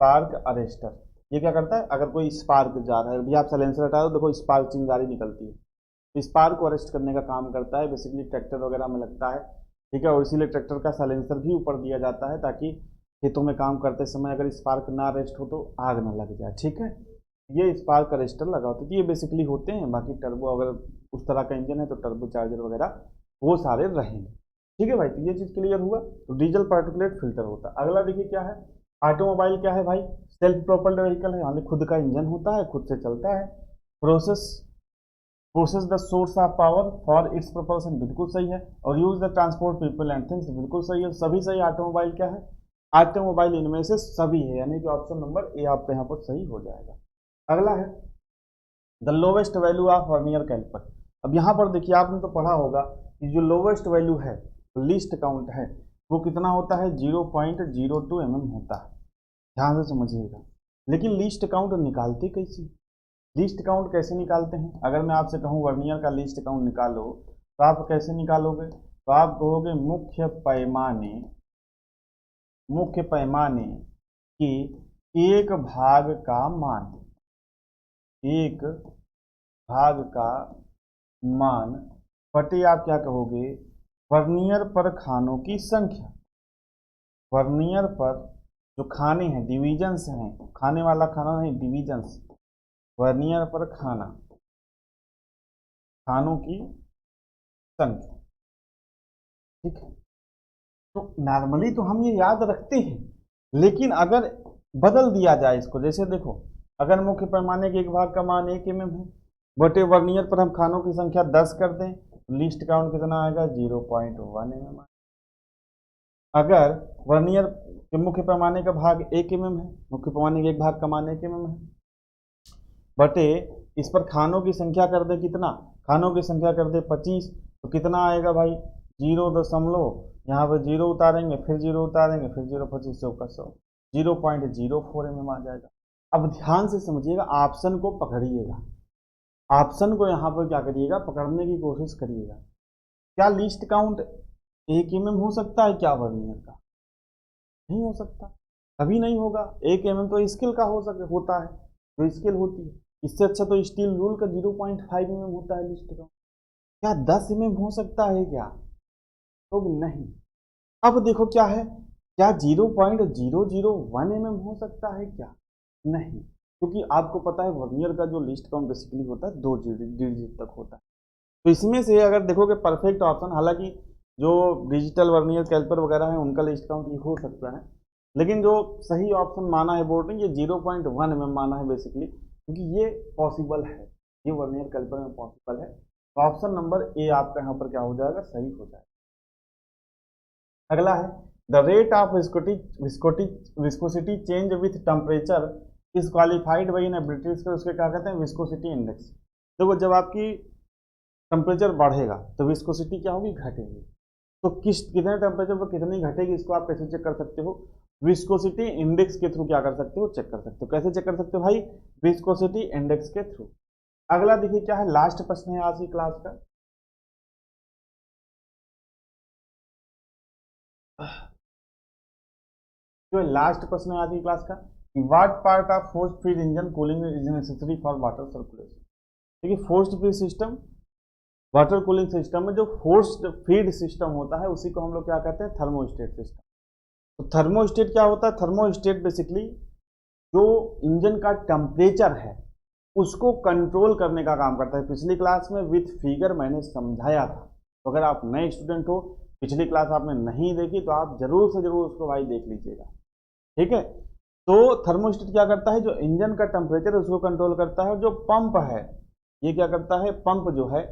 स्पार्क अरेस्टर। ये क्या करता है, अगर कोई स्पार्क जा रहा है, अभी आप साइलेंसर हटा दो, देखो स्पार्क चिंगारी निकलती है, तो स्पार्क को अरेस्ट करने का काम करता है, बेसिकली ट्रैक्टर वगैरह में लगता है। ठीक है, और इसीलिए ट्रैक्टर का साइलेंसर भी ऊपर दिया जाता है ताकि खेतों में काम करते समय अगर स्पार्क ना अरेस्ट हो तो आग ना लग जाए। ठीक है, ये स्पार्क अरेस्टर लगा होता है, ये बेसिकली होते हैं। बाकी टर्बो अगर उस तरह का इंजन है तो टर्बो चार्जर वगैरह वो सारे रहेंगे। ठीक है भाई, तो ये चीज़ क्लियर हुआ। तो डीजल पार्टिकुलेट फिल्टर होता है। अगला देखिए क्या है, ऑटोमोबाइल क्या है भाई, सेल्फ प्रोपल्ड व्हीकल है, यानी खुद का इंजन होता है, खुद से चलता है। Process process the source of power for its propulsion, बिल्कुल सही है। और use the transport people and things, बिल्कुल सही है, सभी सही। ऑटोमोबाइल क्या है, ऑटोमोबाइल इनमें से सभी है, यानी कि ऑप्शन नंबर ए आपका यहाँ पर सही हो जाएगा। अगला है the lowest value of vernier caliper. अब यहाँ पर देखिए आपने तो पढ़ा होगा कि जो लोवेस्ट वैल्यू है, लीस्ट काउंट है, वो कितना होता है, 0.02 mm होता है। ध्यान से समझिएगा। लेकिन लीस्ट काउंट निकालते कैसे, लीस्ट काउंट कैसे निकालते हैं, अगर मैं आपसे कहूँ वर्नियर का लीस्ट काउंट निकालो तो आप कैसे निकालोगे, तो आप कहोगे मुख्य पैमाने की एक भाग का मान, एक भाग का मान बटे आप क्या कहोगे, वर्नियर पर खानों की संख्या। वर्नियर पर जो खाने हैं, डिवीजन्स हैं, खाने वाला खाना नहीं, डिवीजन्स, वर्नियर पर खानों की संख्या। ठीक है, तो नॉर्मली तो हम ये याद रखते हैं, लेकिन अगर बदल दिया जाए इसको, जैसे देखो अगर मुख्य पैमाने के एक भाग का मान 1 mm है, बटे वर्नियर पर हम खानों की संख्या 10 कर दें, लीस्ट काउंट कितना आएगा 0.1 mm। अगर वर्नियर के मुख्य पैमाने का भाग 1 mm है, मुख्य पैमाने के एक भाग का मान 1 mm है, बटे इस पर खानों की संख्या कर दे कितना, खानों की संख्या कर दे 25, तो कितना आएगा भाई 0, यहाँ पर 0 उतारेंगे, फिर 0 उतारेंगे, फिर 0, 25 का 100, 0.04 mm आ जाएगा। अब ध्यान से समझिएगा, ऑप्शन को पकड़िएगा, ऑप्शन को यहाँ पर क्या करिएगा, पकड़ने की कोशिश करिएगा। क्या लीस्ट काउंट 1 mm हो सकता है क्या वर्नियर का? नहीं हो सकता, कभी नहीं होगा। 1 mm तो स्केल का होता है, जो स्केल होती है। इससे अच्छा तो स्टील रूल का 0.5 mm होता है लीस्ट काउंट। क्या 10 mm हो सकता है क्या? तो नहीं। अब देखो क्या है, क्या 0.001 mm हो सकता है क्या? नहीं, क्योंकि आपको पता है वर्नियर का जो लिस्ट काउंट बेसिकली होता है 2 डिजिट तक होता है। तो इसमें से अगर देखोगे परफेक्ट ऑप्शन, हालांकि जो डिजिटल वर्नियर कैलिपर वगैरह है उनका लिस्ट काउंट ये हो सकता है, लेकिन जो सही ऑप्शन माना है बोर्ड ने ये 0.1 mm माना है बेसिकली, क्योंकि ये पॉसिबल है, ये वर्नियर कैलिपर में पॉसिबल है। तो ऑप्शन नंबर ए आपका यहाँ पर क्या हो जाएगा, सही हो जाएगा। अगला है the rate of viscosity change with temperature is qualified by in British का, उसके क्या कहते हैं, विस्कोसिटी इंडेक्स। देखो जब आपकी टेम्परेचर बढ़ेगा तो विस्कोसिटी क्या होगी, घटेगी। तो कितने टेम्परेचर पर कितनी घटेगी, इसको आप कैसे चेक कर सकते हो, विस्कोसिटी इंडेक्स के थ्रू क्या कर सकते हो, चेक कर सकते हो। कैसे चेक कर सकते हो भाई, विस्कोसिटी इंडेक्स के थ्रू। अगला देखिए क्या है, लास्ट प्रश्न है आज की क्लास का। जो लास्ट प्रश्न है आज की क्लास का, what part of forced feed engine cooling is necessary for water circulation. देखिए forced feed system, water cooling system में जो फोर्स्ड फीड सिस्टम होता है उसी को हम लोग क्या कहते हैं, थर्मोस्टेट सिस्टम। तो थर्मोस्टेट क्या होता है, थर्मोस्टेट बेसिकली जो इंजन का टेम्परेचर है उसको कंट्रोल करने का काम करता है। पिछली क्लास में विथ फिगर मैंने समझाया था, तो अगर आप नए स्टूडेंट हो, पिछली क्लास आपने नहीं देखी तो आप जरूर से जरूर उसको भाई देख लीजिएगा। ठीक है, तो थर्मोस्टेट क्या करता है, जो इंजन का टेम्परेचर है उसको कंट्रोल करता है। जो पंप है ये क्या करता है, पंप जो है,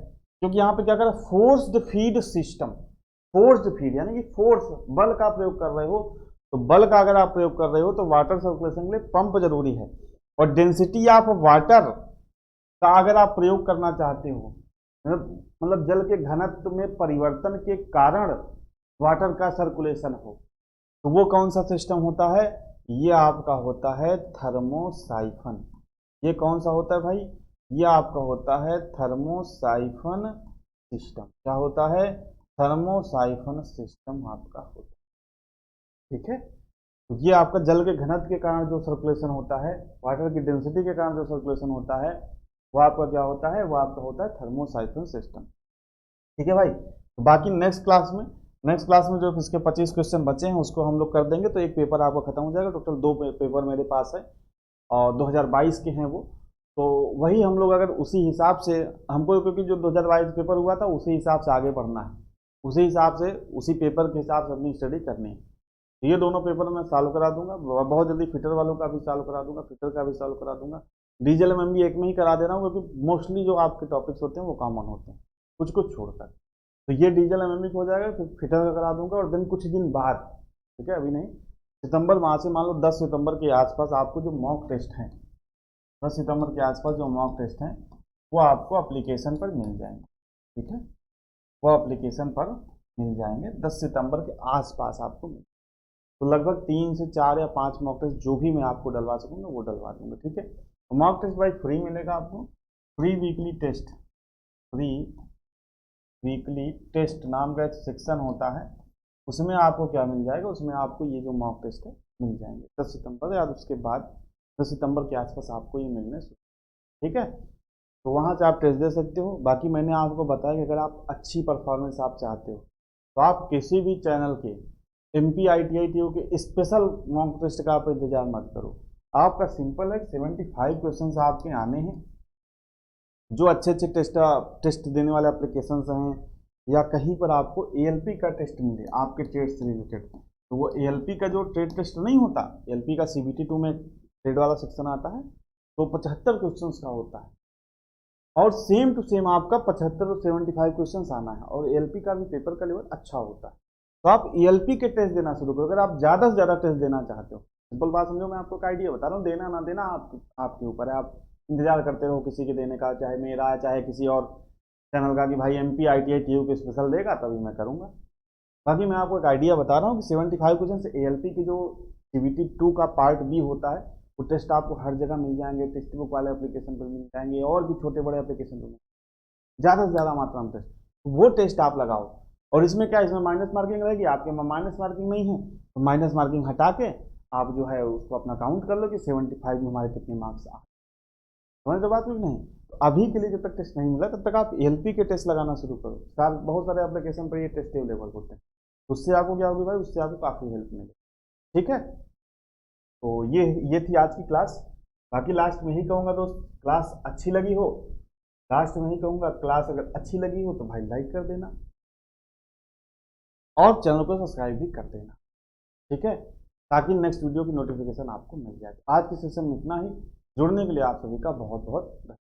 क्योंकि यहाँ पे क्या कर रहा है, forced feed system, forced feed यानी कि फोर्स बल का प्रयोग कर रहे हो, तो बल का अगर आप प्रयोग कर रहे हो तो वाटर सर्कुलेशन के लिए पंप जरूरी है। और डेंसिटी ऑफ वाटर का अगर आप प्रयोग करना चाहते हो, मतलब जल के घनत्व में परिवर्तन के कारण वाटर का सर्कुलेशन हो, तो वो कौन सा सिस्टम होता है, ये आपका होता है थर्मोसाइफन। ये कौन सा होता है भाई, ये आपका होता है थर्मोसाइफन सिस्टम। क्या होता है, थर्मोसाइफन सिस्टम आपका होता है। ठीक है, तो ये आपका जल के घनत्व के कारण जो सर्कुलेशन होता है, वाटर की डेंसिटी के कारण जो सर्कुलेशन होता है, वो आपका क्या होता है, वो आपका होता है थर्मोसाइफन सिस्टम। ठीक है भाई, तो बाकी नेक्स्ट क्लास में जो इसके 25 क्वेश्चन बचे हैं उसको हम लोग कर देंगे, तो एक पेपर आपका खत्म हो जाएगा। टोटल 2 पेपर मेरे पास है और 2022 के हैं वो, तो वही हम लोग अगर उसी हिसाब से हमको, क्योंकि जो 2022 पेपर हुआ था उसी हिसाब से आगे बढ़ना है, उसी हिसाब से उसी पेपर के हिसाब से अपनी स्टडी करनी है। तो ये दोनों पेपर मैं सॉल्व करा दूंगा, बहुत जल्दी फिटर वालों का भी सॉल्व करा दूंगा, फिटर का भी सॉल्व करा दूंगा, डीजल में भी एक में ही करा दे रहा हूँ, क्योंकि मोस्टली जो आपके टॉपिक्स होते हैं वो कॉमन होते हैं, कुछ कुछ छोड़कर। तो ये डीजल एमएमबी हो जाएगा, फिर फिटर का करा दूंगा, और देन कुछ दिन बाद, ठीक है अभी नहीं, सितंबर माह से मान लो 10 सितंबर के आसपास आपको जो मॉक टेस्ट हैं, 10 सितंबर के आसपास जो मॉक टेस्ट हैं वो आपको एप्लीकेशन पर मिल जाएंगे। ठीक है, वो एप्लीकेशन पर मिल जाएंगे 10 सितंबर के आसपास आपको मिल, तो लगभग 3 से 4 या 5 मॉक टेस्ट जो भी मैं आपको डलवा सकूँगा वो डलवा दूंगा। ठीक है, तो मॉक टेस्ट भाई फ्री मिलेगा आपको, free weekly test, free weekly test नाम का एक सेक्शन होता है, उसमें आपको क्या मिल जाएगा, उसमें आपको ये जो मॉक टेस्ट है मिल जाएंगे 10 सितंबर या उसके बाद 10 सितंबर के आसपास आपको ये मिलने शुरू। ठीक है, तो वहाँ से आप टेस्ट दे सकते हो। बाकी मैंने आपको बताया कि अगर आप अच्छी परफॉर्मेंस आप चाहते हो तो आप किसी भी चैनल के MP ITI TU के स्पेशल मॉक टेस्ट का आप इंतजार मत करो, आपका सिंपल है, 75 क्वेश्चन आपके आने हैं। जो अच्छे अच्छे टेस्ट देने वाले एप्लीकेशन हैं या कहीं पर आपको एएलपी का टेस्ट मिले आपके ट्रेड से रिलेटेड, तो वो एएलपी का जो ट्रेड टेस्ट नहीं होता, एएलपी का सीबीटी 2 में ट्रेड वाला सेक्शन आता है, तो 75 क्वेश्चन का होता है और सेम टू सेम आपका 75 और 75 क्वेश्चन आना है और एएलपी का भी पेपर का लेवल अच्छा होता है। तो आप एएलपी के टेस्ट देना शुरू करो अगर आप ज़्यादा से ज़्यादा टेस्ट देना चाहते हो। सिंपल बात समझो, मैं आपको एक आइडिया बता रहा हूँ, देना ना देना आपके ऊपर है। आप इंतजार करते रहो किसी के देने का, चाहे मेरा है चाहे किसी और चैनल का, कि भाई एमपी ITI TU के स्पेशल देगा तभी मैं करूँगा। बाकी मैं आपको एक आइडिया बता रहा हूँ कि 75 क्वेश्चन से एएलपी की जो CBT 2 का पार्ट बी होता है वो टेस्ट आपको हर जगह मिल जाएंगे, टेक्स्ट बुक वाले एप्लीकेशन पर मिल जाएंगे और भी छोटे बड़े एप्लीकेशन पर, ज़्यादा से ज़्यादा मात्रा में टेस्ट, वो टेस्ट आप लगाओ। और इसमें क्या, इसमें माइनस मार्किंग रहेगी, आपके में माइनस मार्किंग नहीं है तो माइनस मार्किंग हटा के आप जो है उसको अपना काउंट कर लो कि 75 में हमारे कितने मार्क्स आ। समझ तो बात कुछ नहीं। तो अभी के लिए जब तक टेस्ट नहीं मिला तब तक आप एएलपी के टेस्ट लगाना शुरू करो। बहुत सारे एप्लीकेशन पर ये टेस्ट अवेलेबल होते हैं, उससे आपको क्या होगी भाई, उससे आपको काफ़ी हेल्प मिलेगी। ठीक है, तो ये थी आज की क्लास। बाकी लास्ट में ही कहूँगा दोस्त, क्लास अच्छी लगी हो, लास्ट में ही कहूँगा क्लास अगर अच्छी लगी हो तो भाई लाइक कर देना और चैनल को सब्सक्राइब भी कर देना। ठीक है, ताकि नेक्स्ट वीडियो की नोटिफिकेशन आपको मिल जाए। आज के सेशन में इतना ही। जुड़ने के लिए आप सभी का बहुत बहुत धन्यवाद।